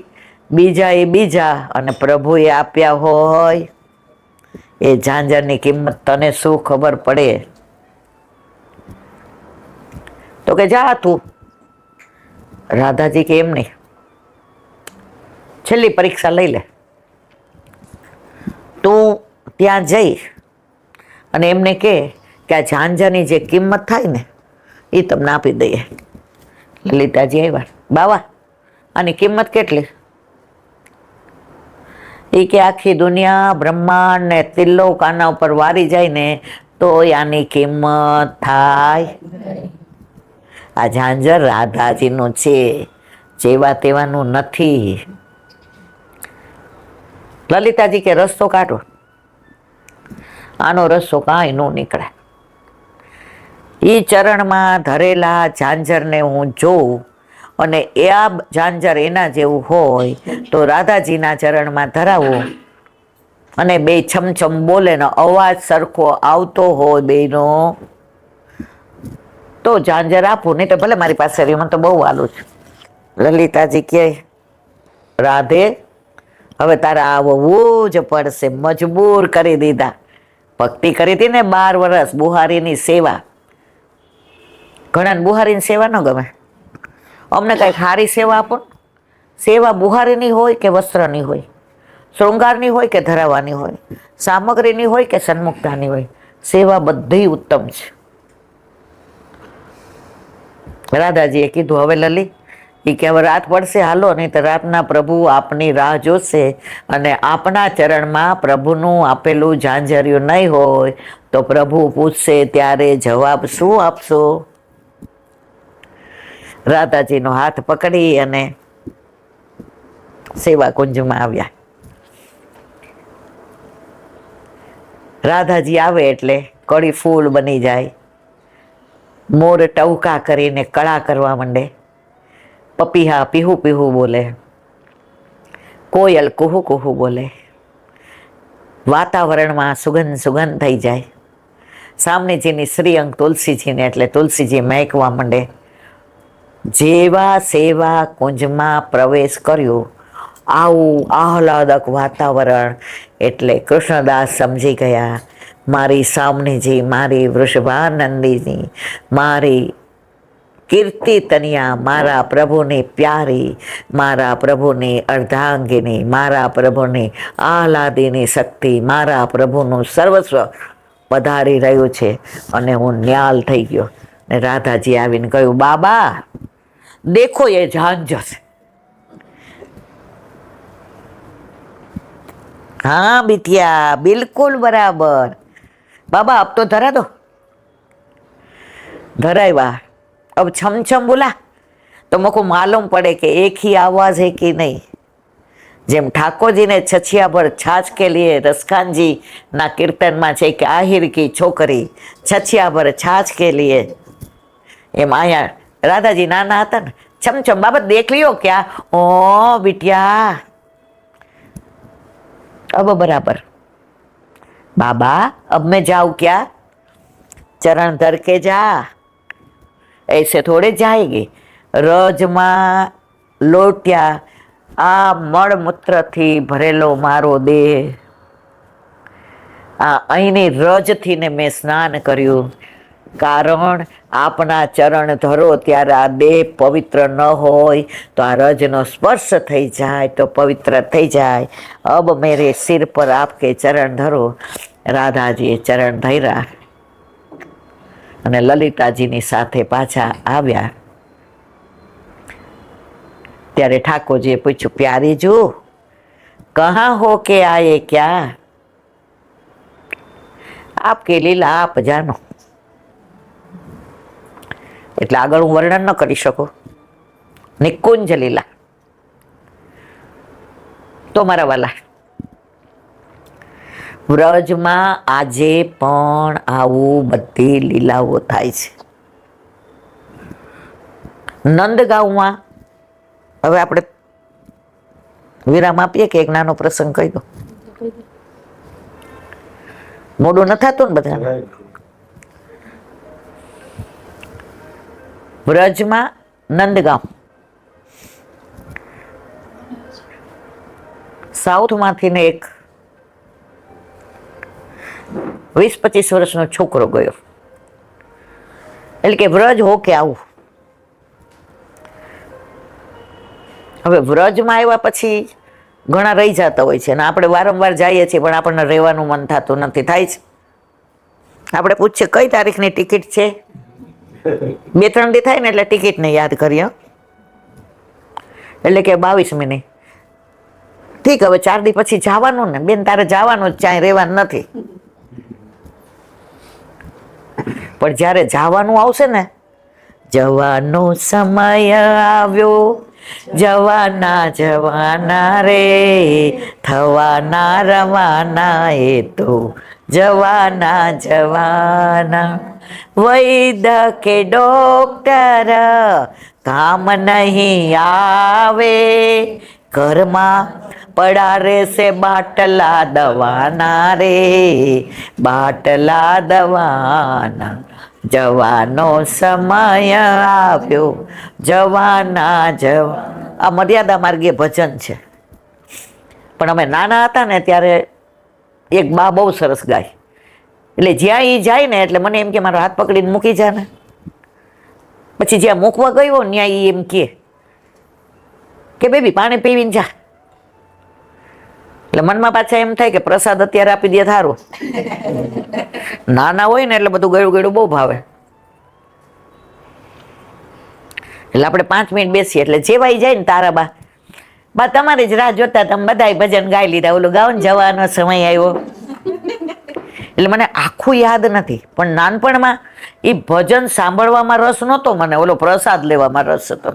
A: બીજા એ બીજા અને પ્રભુએ આપ્યા હોય એ ઝાંઝરની કિંમત તને શું ખબર પડે? તો કે જા તું. રાધાજી કે એમ નહીં, છેલ્લી પરીક્ષા લઈ લે. તું ત્યાં જઈ અને એમને કહે કે આ ઝાંઝરની જે કિંમત થાય ને એ તમને આપી દઈએ. લલિતાજી આવ્યા, બાવા આની કિંમત કેટલી? એ કે આખી દુનિયા બ્રહ્માંડ ને ત્રિલોક આના ઉપર વારી જાય ને તો આની કિંમત થાય. આ ઝાંઝર રાધાજીનું છે, જેવા તેવાનું નથી. લલિતાજી કે રસ્તો કાઢો. આનો રસ્તો કાંઈ ન નીકળે. એ ચરણમાં ધરેલા ઝાંઝરને હું જોઉં અને એ આ ઝાંઝર એના જેવું હોય તો રાધાજીના ચરણમાં ધરાવું અને બે છમછમ બોલે ને અવાજ સરખો આવતો હોય બેનો તો ઝાંઝર આપું, નહીં તો ભલે મારી પાસે રહી, મને તો બહુ વાલું છે. લલિતાજી કહે રાધે હવે તારે આવવું જ પડશે, મજબૂર કરી દીધા. ભક્તિ કરી હતી ને 12 વર્ષ બુહારીની સેવા. ઘણાને બુહારીની સેવા ન ગમે, અમને કંઈક સારી સેવા આપો. સેવા બુહારીની હોય કે વસ્ત્રની હોય, શૃંગારની હોય કે ધરાવવાની હોય, સામગ્રીની હોય કે સન્મુખતાની હોય, સેવા બધી ઉત્તમ છે. રાધાજીએ કીધું હવે લલી એ કે હવે રાત પડશે, હાલો, નહીં તો રાતના પ્રભુ આપની રાહ જોશે અને આપના ચરણમાં પ્રભુનું આપેલું ઝાંઝરિયું નહીં હોય તો પ્રભુ પૂછશે ત્યારે જવાબ શું આપશો? રાધાજીનો હાથ પકડી અને સેવા કુંજમાં આવ્યા. રાધાજી આવે એટલે કળી ફૂલ બની જાય, મોર ટવકા કરીને કળા કરવા માંડે, પપીહા પીહુ પીહુ બોલે, કોયલ કુહુ કુહુ બોલે, વાતાવરણમાં સુગંધ સુગંધ થઈ જાય. સામનેજીની શ્રીઅંગ તુલસીજીને એટલે તુલસીજી મહેકવા માંડે. જેવા સેવા કુંજમાં પ્રવેશ કર્યો આવું આહલાદક વાતાવરણ એટલે કૃષ્ણદાસ સમજી ગયા મારી સામનેજી, મારી વૃષભાનંદીની, મારી કીર્તિ તનિયા, મારા પ્રભુની પ્યારી, મારા પ્રભુની અર્ધાંગીની, મારા પ્રભુની આહલાદીની શક્તિ, મારા પ્રભુનું સર્વસ્વ પધારી રહ્યું છે અને હું ન્યાલ થઈ ગયો. ને રાધાજી આવીને કહ્યું બાબા देखो ये झांझर. हाँ बिटिया बिल्कुल बराबर. बाबा अब तो धरा दो. धराया. अब छम छम बोला तो मुझको मालूम पड़े कि एक ही आवाज है कि नहीं. જેમ ઠાકોરજીને છછિયા પર છાછ કે લીએ રસખાન જી ના કીર્તનમાં છે કે આહિર કી છોકરી છછિયા પર છાછ કે લીએ, એમ અહીંયા राधा जी नाना था ना, छम छम बाबा देख लियो क्या? ओ बिटिया अब बराबर. बाबा अब मैं जाऊं क्या? चरण धर के जा, ऐसे थोड़े जाएगी. रजमा लोट्या आ મળમૂત્ર થી ભરેલો મારો દેહ, આ અહીંની રજથી ને મેં સ્નાન કર્યું. કારણ આપના ચરણ ધરો ત્યારે આ દેહ પવિત્ર ન હોય તો આ રજનો સ્પર્શ થઈ જાય તો પવિત્ર થઈ જાય. અબ મેરે સિર પર આપકે ચરણ ધરો. રાધાજીએ ચરણ ધર્યા અને લલિતાજીની સાથે પાછા આવ્યા. ત્યારે ઠાકોરજીએ પૂછ્યું પ્યારી જો કહાં હો કે આયે ક્યાં? આપકે લીલા આપ જાનો. એટલે આગળ હું વર્ણન ન કરી શકું. નિકુંજ લીલા. તો મારા વાલા, વ્રજમાં આજે પણ આવું બધી લીલાઓ થાય છે. નંદગાંવમાં હવે આપણે વિરામ આપીએ કે એક નાનો પ્રસંગ કહી દો. મોડું ન થતું ને બધા. વ્રજમાં નંદગાંવ સાઉથમાંથી ને એક 20-25 વર્ષનો છોકરો ગયો. એટલે કે વ્રજ હો કે આવું. હવે વ્રજમાં આવ્યા પછી ઘણા રહી જતા હોય છે અને આપણે વારંવાર જઈએ છીએ પણ આપણને રહેવાનું મન થતું નથી. થાય છે આપણે પૂછીએ કઈ તારીખની ટિકિટ છે, 2-3 દી થાય ને એટલે ટિકિટને યાદ કરીએ. એટલે કે 22મીની. ઠીક, હવે 4 દી પછી જવાનું ને બેન, તારે જવાનું જ, ચાય રહેવાનું નથી. પણ જ્યારે જવાનું આવશે ને, જવાનો સમય આવ્યો, જવાના જવાના રે, થવાના રવાના એ તો જવાના જવાના. વૈદ્ય કે ડોક્ટર કામ નહીં આવે, ઘરમાં પડા રહેશે બાટલા દવાના રે, બાટલા દવાના. જવાનો સમય આવ્યો, જવાના જવા. આ મર્યાદા માર્ગીય ભજન છે. પણ અમે નાના હતા ને ત્યારે એક બા બહુ સરસ ગાય. એટલે જ્યાં એ જાય ને એટલે મને એમ કે મારો હાથ પકડીને મૂકી જા ને. પછી જ્યાં મૂકવા ગયો ત્યાં એ એમ કે બેબી પાણી પીવીને જા. એટલે મનમાં પાછા એમ થાય કે પ્રસાદ અત્યારે આપી દે થારું. નાના હોય ને એટલે બધું ગળું ગળું બહુ ભાવે. એટલે આપણે 5 મિનિટ બેસીએ એટલે જેવાઈ જાય ને તારા બા તમારી જ રાહ જોતા તમે બધાય ભજન ગાઈ લીધા. ઓલું ગાવ ને જવાનો સમય આવ્યો. એટલે મને આખું યાદ નથી પણ નાનપણમાં એ ભજન સાંભળવામાં રસ નહોતો મને, ઓલો પ્રસાદ લેવામાં રસ હતો.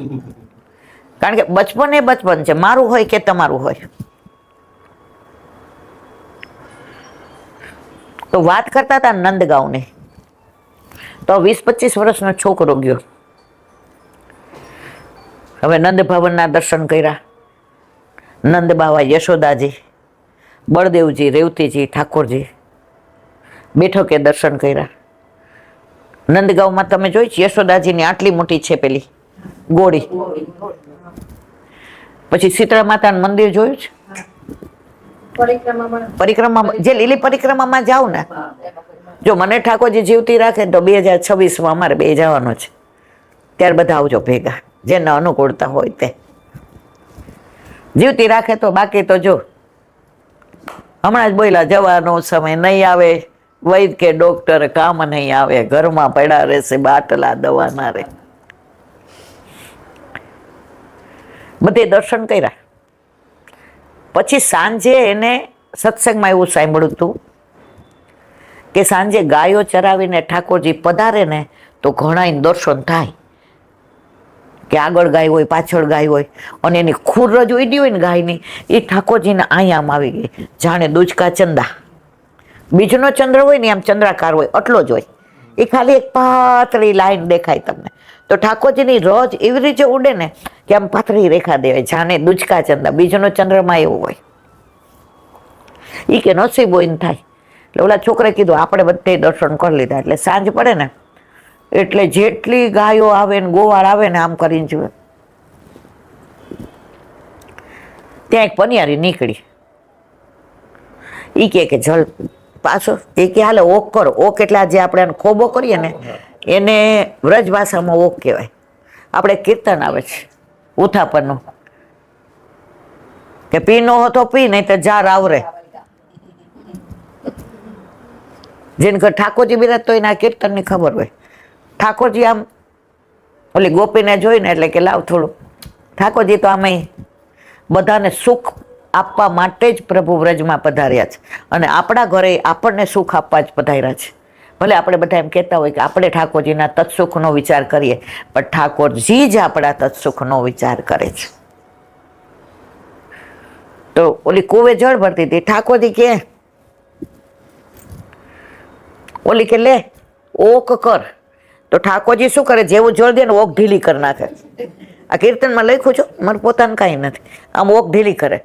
A: કારણ કે બચપન એ બચપન છે, મારું હોય કે તમારું હોય. તો વાત કરતા હતા નંદગાંવની. તો 20-25 વર્ષનો છોકરો ગયો. હવે નંદ ભવનના દર્શન કર્યા. નંદ બાવા, યશોદાજી, બળદેવજી, રેવતીજી, ઠાકોરજી બેઠકે દર્શન કર્યા. નંદગાંવમાં તમે જોઈ છે યશોદાજીની આટલી મોટી છે પેલી ગોળી. પછી શીતળા માતાનું મંદિર જોયું છે? પરિક્રમા, જે લીલી પરિક્રમામાં જાવ ને, જો મને ઠાકોરજી જીવતી રાખે તો 2026માં અમારે બે જવાનું છે. ત્યાર બધા આવજો ભેગા, જેને અનુકૂળતા હોય તે. જીવતી રાખે તો, બાકી તો જો હમણાં જ બોલ્યા જવાનો સમય નહીં આવે, વૈદ કે ડોક્ટર કામ નહીં આવે, ઘરમાં પડ્યા રહેશે બાટલા દવાના રે. બધે દર્શન કર્યા. પછી સાંજે એને સત્સંગમાં એવું સાંભળ્યું હતું કે સાંજે ગાયો ચરાવીને ઠાકોરજી પધારે ને તો ઘણા દર્શન થાય. કે આગળ ગાય હોય, પાછળ ગાય હોય, અને એની ખુરજ ઉડી હોય ને ગાયની, એ ઠાકોરજીને આયામ આવી ગઈ, જાણે દુચકા ચંદા. બીજનો ચંદ્ર હોય ને આમ ચંદ્રાકાર હોય, આટલો જ હોય. એ ખાલી એક પાતળી લાઈન દેખાય તમને. તો ઠાકોરજીની રજ એવી રીતે ઉડે ને કે આમ પાતળી રેખા દેવાય, જાણે દુચકા ચંદા. બીજનો ચંદ્રમાં એવું હોય. એ કે નસીબ હોય ને થાય. એટલે ઓલા છોકરે કીધું આપણે બધે દર્શન કરી લીધા. એટલે સાંજ પડે ને એટલે જેટલી ગાયો આવે ને ગોવાળ આવે ને આમ કરીને જુએ. ત્યાં એક પનિયારી નીકળી. એ કે જલ પાછો, એ કે હાલે ઓક કરો. ઓક એટલે જે આપણે ખોબો કરીએ ને એને વ્રજ ભાષામાં ઓક કહેવાય. આપણે કીર્તન આવે છે ઉથાપનનું કે પી નો હતો પી, નહીં તો જાર આવરે. જેને ઘર ઠાકોરજી બિરાજ તો એના કીર્તનની ખબર હોય. ઠાકોરજી આમ ઓલી ગોપીને જોઈને એટલે કે લાવ થોડું. ઠાકોરજી તો આમે બધાને સુખ આપવા માટે જ પ્રભુ વ્રજમાં પધાર્યા છે, અને આપણા ઘરે આપણને સુખ આપવા જ પધાર્યા છે. ભલે આપણે બધા એમ કહેતા હોય કે આપણે ઠાકોરજીના તત્સુખનો વિચાર કરીએ, પણ ઠાકોરજી જ આપણા તત્સુખનો વિચાર કરે છે. તો ઓલી કુવે જળ ભરતી હતી, ઠાકોરજી કે ઓલી કે લે ઓક કર, તો ઠાકોરજી શું કરે, જેવું જળ દે ને ઓક ઢીલી કરી નાખે. આ કીર્તનમાં લખ્યું છે, મારે પોતાને કાંઈ નથી, આમ ઓક ઢીલી કરે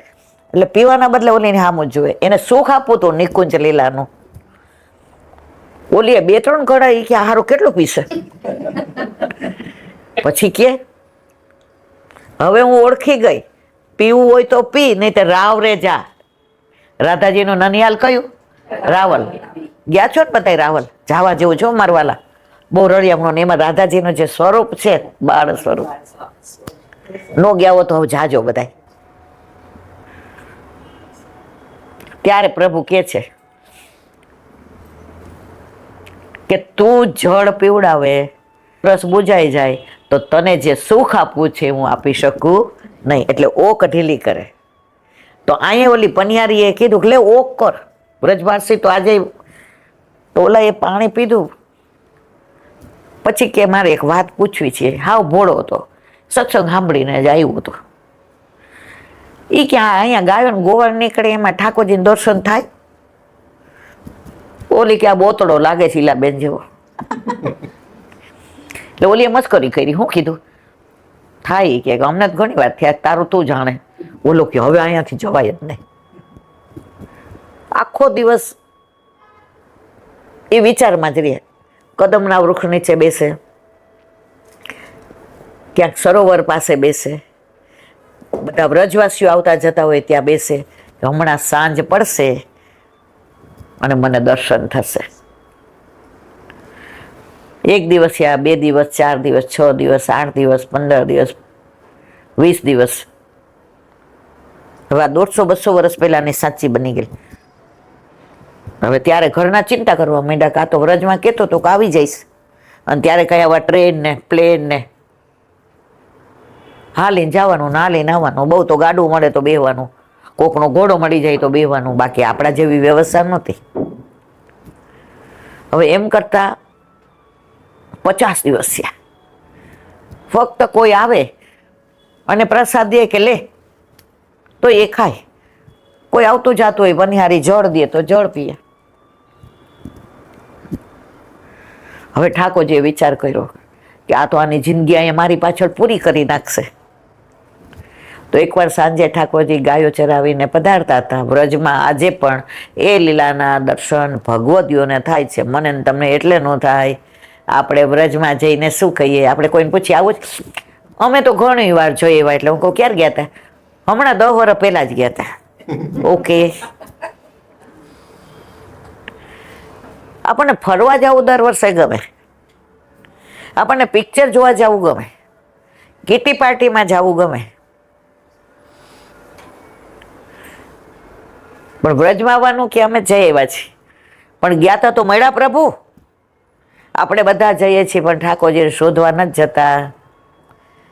A: એટલે પીવાના બદલે ઓલીને સામું જ જોવે. એને સુખ આપવું તો નિકુંજ લીલાનું. ઓલીએ 2-3 ઘડા એ કે હારું કેટલું પીશે. પછી કે હવે હું ઓળખી ગઈ, પીવું હોય તો પી, નહીં તો રાવ રે જા. રાધાજીનું નનિયાલ કયું? રાવલ. ગયા છો ને બધાય રાવલ? જાવા જેવું છો મારવાલા, બહુ રળિયામણું. એમાં રાધાજીનું જે સ્વરૂપ છે, બાળ સ્વરૂપ, નો ગયા હો તો હવે જાજો બધાય. ત્યારે પ્રભુ કે છે કે તું જળ પીવડાવે, રસ બુજાઈ જાય તો તને જે સુખ આપવું છે હું આપી શકું નહીં. એટલે ઓક ઢીલી કરે. તો અહીંયા ઓલી પનિયારીએ કીધું કે લે ઓક કર. વ્રજવાસી તો આજે ઓલા એ પાણી પીધું. પછી કે મારે એક વાત પૂછવી છે. હાવ ભોળો હતો, સત્સંગ સાંભળીને જ આવ્યો હતો. એ કે અહીંયા ગાયો ગોવળ નીકળે એમાં ઠાકોરજીનું દર્શન થાય? ઓલી કે આ બોતડો લાગે છે ઈલાબેન જેવો. એટલે ઓલીએ મસ્કરી કરી. શું કીધું? થાય કે અમને તો ઘણી વાર થયા, તારું તું જાણે. ઓલો કે હવે અહીંયાથી જવાય જ નહીં. આખો દિવસ એ વિચારમાં જ રહે. કદમના વૃક્ષ નીચે બેસે, ક્યાંક સરોવર પાસે બેસે, બધા વ્રજવાસીઓ આવતા જતા હોય ત્યાં બેસે. હમણાં સાંજ પડશે અને મને દર્શન થશે. 1 દિવસ યા 2 દિવસ, 4 દિવસ, 6 દિવસ, 8 દિવસ, 15 દિવસ, 20 દિવસ. હવે 150-200 વર્ષ પહેલાની સાચી બની ગઈ. હવે ત્યારે ઘરના ચિંતા કરવા માંડ્યા, કાં તો વ્રજમાં કહેતો તો કે આવી જઈશ. અને ત્યારે કઈ આવા ટ્રેન ને પ્લેન ને હાલીને જવાનું ને હાલીને આવવાનું. બહુ તો ગાડું મળે તો બેહવાનું, કોકનો ઘોડો મળી જાય તો બેહવાનું, બાકી આપણા જેવી વ્યવસ્થા નહોતી. હવે એમ કરતા 50 દિવસ થયા. ફક્ત કોઈ આવે અને પ્રસાદ દે કે લે તો એ ખાય. કોઈ આવતું જાતું હોય પનિહારી જળ દે તો જળ પીએ. હવે ઠાકોરજીએ વિચાર કર્યો કે આ તો આની જિંદગી અહીંયા મારી પાછળ પૂરી કરી નાખશે. તો એકવાર સાંજે ઠાકોરજી ગાયો ચરાવીને પધારતા હતા વ્રજમાં. આજે પણ એ લીલાના દર્શન ભગવતીઓને થાય છે, મને ને તમને એટલે ન થાય. આપણે વ્રજમાં જઈને શું કહીએ? આપણે કોઈને પૂછીએ આવું જ? અમે તો ઘણી વાર જોઈએ એવા. એટલે હું કહું ક્યારે ગયા હતા? હમણાં 10 વર્ષ પહેલા જ ગયા હતા. ઓકે. આપણને ફરવા જવું દર વર્ષે ગમે, આપણને પિક્ચર જોવા જવું ગમે, કીટી પાર્ટીમાં જવું ગમે, પણ વ્રજમાં આવવાનું કે અમે જઈ આવ્યા છીએ. પણ ગયા તા તો મળ્યા પ્રભુ. આપણે બધા જઈએ છીએ પણ ઠાકોરજીને શોધવા નથી જતા,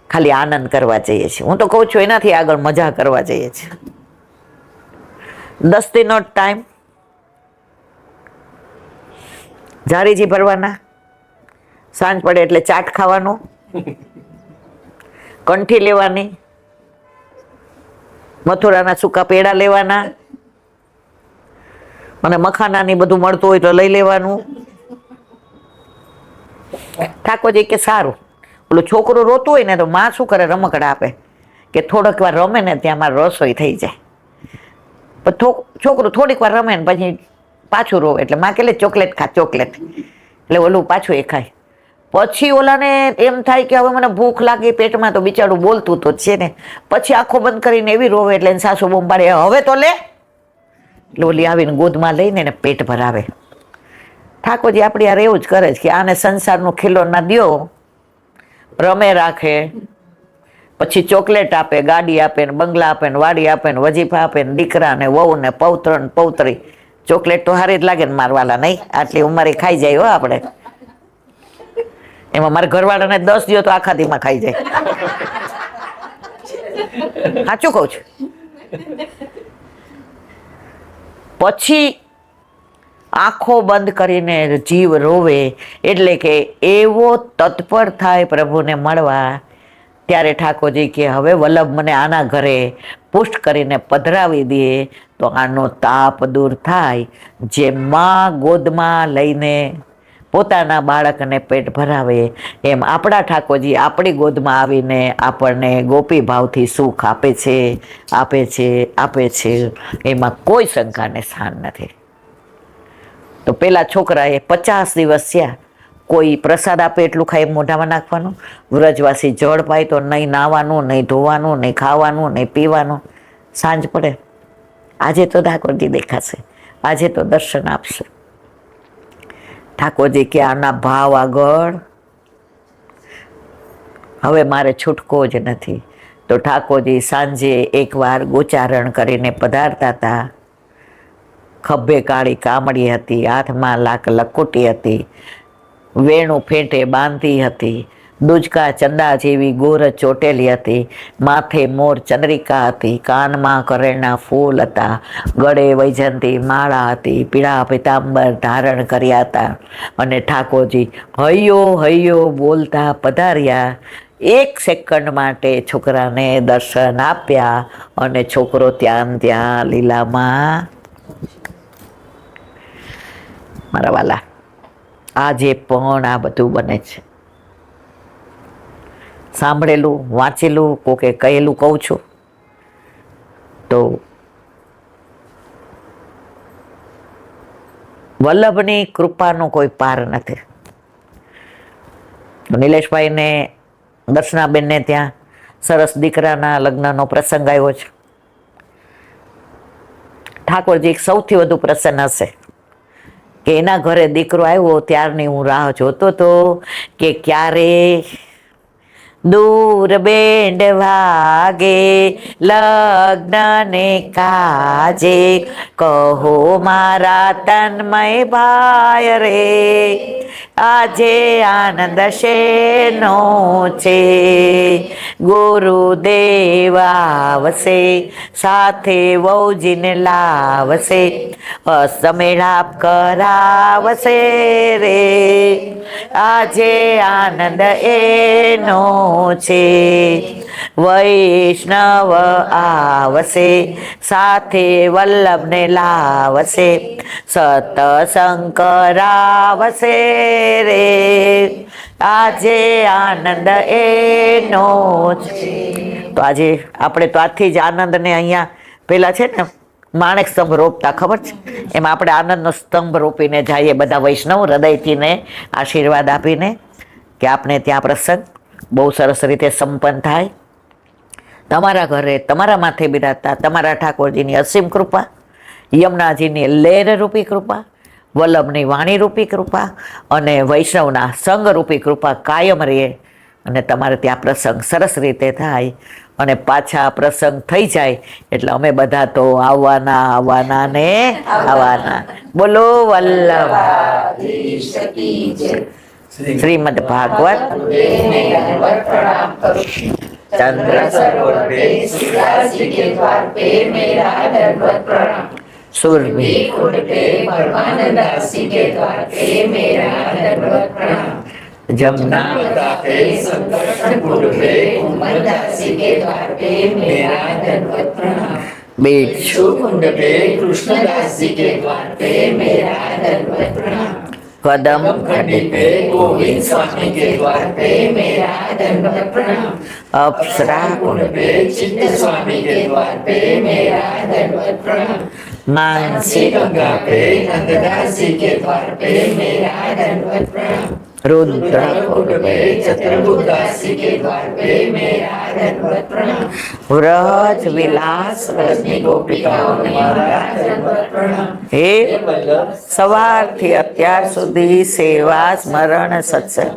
A: ખાલી આનંદ કરવા જઈએ છીએ. હું તો કહું છું એનાથી આગળ મજા કરવા જઈએ છીએ. 10 દિનનો ટાઈમ, ઝારીજી ભરવાના, સાંજ પડે એટલે ચાટ ખાવાનું, કંઠી લેવાની, મથુરાના સૂકા પેડા લેવાના, અને મખાનાની બધું મળતું હોય તો લઈ લેવાનું. ઠાકોરજી કે સારું. ઓલું છોકરું રોતું હોય ને તો માં શું કરે? રમકડા આપે કે થોડીક વાર રમે ને ત્યાં મારે રસોઈ થઈ જાય. પણ છોકરું થોડીક વાર રમે ને પછી પાછું રોવે એટલે માં કે ચોકલેટ ખા, ચોકલેટ. એટલે ઓલું પાછું એ ખાય. પછી ઓલાને એમ થાય કે હવે મને ભૂખ લાગી પેટમાં, તો બિચારું બોલતું તો છે ને. પછી આંખો બંધ કરીને એવી રોવે એટલે સાસુ બૂમ પાડે હવે તો લે. એટલે ઓલી આવીને ગોદમાં લઈને એને પેટ ભરાવે. ઠાકોરજી આપણી યાર એવું જ કરે છે કે આને સંસારનું ખીલોના દ્યો, રમે રાખે, પછી ચોકલેટ આપે, ગાડી આપે ને બંગલા આપે ને વાડી આપે ને વજીફા આપે ને દીકરા ને વહુ ને પૌત્ર ને પૌત્રી. ચોકલેટ તો હારી જ લાગે ને મારવાલા, નહીં? આટલી ઉંમરે ખાઈ જાય હો આપણે. એમાં મારા ઘરવાળાને 10 દિવસ તો આખા દીમાં ખાઈ જાય. સાચું કહું છું. પછી આંખો બંધ કરીને જીવ રોવે, એટલે કે એવો તત્પર થાય પ્રભુને મળવા. ત્યારે ઠાકોરજી કે હવે વલ્લભ મને આના ઘરે પુષ્ટ કરીને પધરાવી દે તો આનો તાપ દૂર થાય. જે માં ગોદમાં લઈને પોતાના બાળકને પેટ ભરાવે, એમ આપણા ઠાકોરજી આપણી ગોદમાં આવીને આપણને ગોપી ભાવથી સુખ આપે છે, આપે છે, આપે છે. એમાં કોઈ શંકાને સ્થાન નથી. તો પેલા છોકરાએ 50 દિવસ થયા, કોઈ પ્રસાદ આપે એટલું ખાઈ મોઢામાં નાખવાનું, વ્રજવાસી જળ પાય તો નહીં નાવાનું, નહીં ધોવાનું, નહીં ખાવાનું, નહીં પીવાનું. સાંજ પડે, આજે તો ઠાકોરજી દેખાશે, આજે તો દર્શન આપશે. ઠાકોરજી કે આના ભાવ આગળ હવે મારે છૂટકો જ નથી. તો ઠાકોરજી સાંજે એકવાર ગોચારણ કરીને પધારતા હતા. ખભે કાળી કામડી હતી, હાથમાં લાખ લકોટી હતી, વેણું ફેંટે બાંધી હતી, દુજકા ચંદા જેવી ગોર ચોટેલી હતી, માથે મોર ચંદ્રિકા હતી, કાનમાં કરેણા ફૂલ હતા, ગળે વૈજંતી માળા હતી, પીળા પીતાંબર ધારણ કર્યા હતા. અને ઠાકોરજી હૈયો હૈયો બોલતા પધાર્યા. 1 સેકન્ડ માટે છોકરાને દર્શન આપ્યા અને છોકરો ત્યાં લીલામાં. મારા વાલા, આજે પણ આ બધું બને છે. સાંભળેલું, વાંચેલું, કોકે કહેલું કહું છું તો વલ્લભની કૃપાનો કોઈ પાર નથી. નિલેશભાઈને, દર્શનાબેનને ત્યાં સરસ દીકરાના લગ્નનો પ્રસંગ આવ્યો છે. ઠાકોરજી સૌથી વધુ પ્રસન્ન હશે કે એના ઘરે દીકરો આવ્યો ત્યારની હું રાહ જોતો હતો કે ક્યારે દૂર બેન્ડ વાગે લગ્ન ને કાજે, કહો મારા તન્મય ભાઈ રે, આજે આનંદ શેનો છે. ગુરુદેવ આવશે, સાથે વહુજીને લાવશે, અસમેળાપ કરાવશે રે, આજે આનંદ એનો છે. વૈષ્ણવ આવશે, સાથે વલ્લભને લાવશે, સતસંગ કરાવશે રે, આજે આનંદ એનો છે. તો આજે આપણે તો આથી જ આનંદને અહીંયા પેલા છે ને માણેક સ્તંભ રોપતા, ખબર છે? એમાં આપણે આનંદનો સ્તંભ રોપીને જઈએ બધા વૈષ્ણવ હૃદયથી ને આશીર્વાદ આપીને કે આપણે ત્યાં પ્રસંગ બહુ સરસ રીતે સંપન્ન થાય. તમારા ઘરે તમારા માથે બિરાજતા તમારા ઠાકોરજીની અસીમ કૃપા, યમુનાજીની લહેરરૂપી કૃપા, વલ્લભની વાણીરૂપી કૃપા અને વૈષ્ણવના સંગરૂપી કૃપા કાયમ રહે અને તમારે ત્યાં પ્રસંગ સરસ રીતે થાય. અને પાછા પ્રસંગ થઈ જાય એટલે અમે બધા તો આવવાના ને આવવાના. બોલો વલ્લભ શ્રીમદ ભાગવત चंद्र सरोवर पे शिवराज के द्वार पे मेरा दंडवत प्रणाम. सुरभि कुंड पे परमानंदासी के द्वार पे मेरा दंडवत प्रणाम. जमुना पे संकर्षण कुंड पे कुंभदासी के द्वार पे मेरा दंडवत प्रणाम. बिच्छू कुंड पे कृष्णदास जी के द्वार पे मेरा दंडवत प्रणाम. कदम घाटी पे गोविंद स्वामी के द्वार पे मेरा दंडवत प्रणाम. अप्सरा कुंड पे चित्त स्वामी के द्वार पे मेरा दंडवत प्रणाम. मानसी गंगा पे नंददास जी के द्वार पे मेरा दंडवत प्रणाम. रुद्र कुंड पे चतुर्भुजदास जी के द्वार पे मेरा दंडवत प्रणाम. व्रज विलास रजनी गोपिकाओं ने मारा दंडवत प्रणाम. हे સવારથી અત્યાર સુધી સેવા સ્મરણ સત્સંગ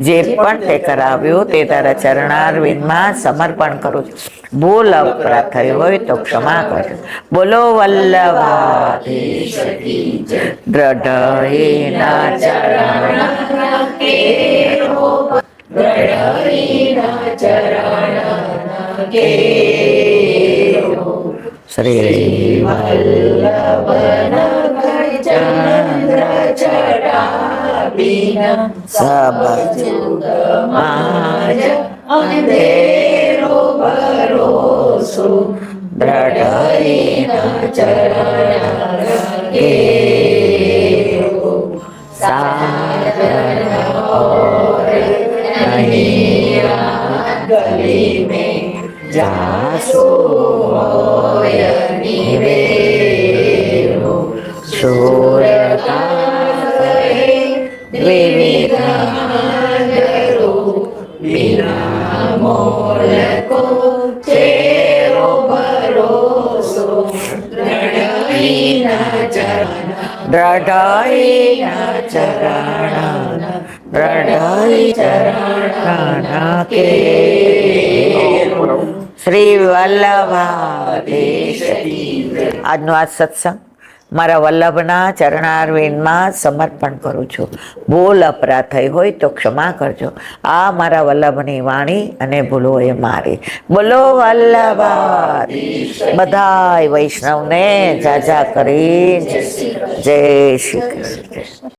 A: જે પણ તે કરાવ્યું તે તારા ચરણારવિંદમાં સમર્પણ કરું છું. ભૂલ અપરાધ થયો હોય તો ક્ષમા કરજો. બોલો વલ્લભાધીશ કી જય. દ્રઢહીના ચરણ કેરો, દ્રઢહીના ચરણ કેરો, શ્રી વલ્લભ સબ માજ અંધેરો ભરોસો દ્રઢઈના ચરણ કેરો સાધન और नहीं गली में जासो होय निवेरो सूर्य विविध मंगरो बिना मोल को चेरो भरोसो द्रढ़ईना चरण દ્રઢઈના ચરણ દ્રઢઈ ચરણ કે શ્રી વલ્લભાધીશ. આજનો આ સત્સંગ મારા વલ્લભના ચરણારવિંદમાં સમર્પણ કરું છું. ભૂલ અપરાધ થઈ હોય તો ક્ષમા કરજો. આ મારા વલ્લભની વાણી અને ભૂલો એ મારી. બોલો વલ્લભાધીશ. બધાય વૈષ્ણવને જાજા કરી જય શ્રી કૃષ્ણ.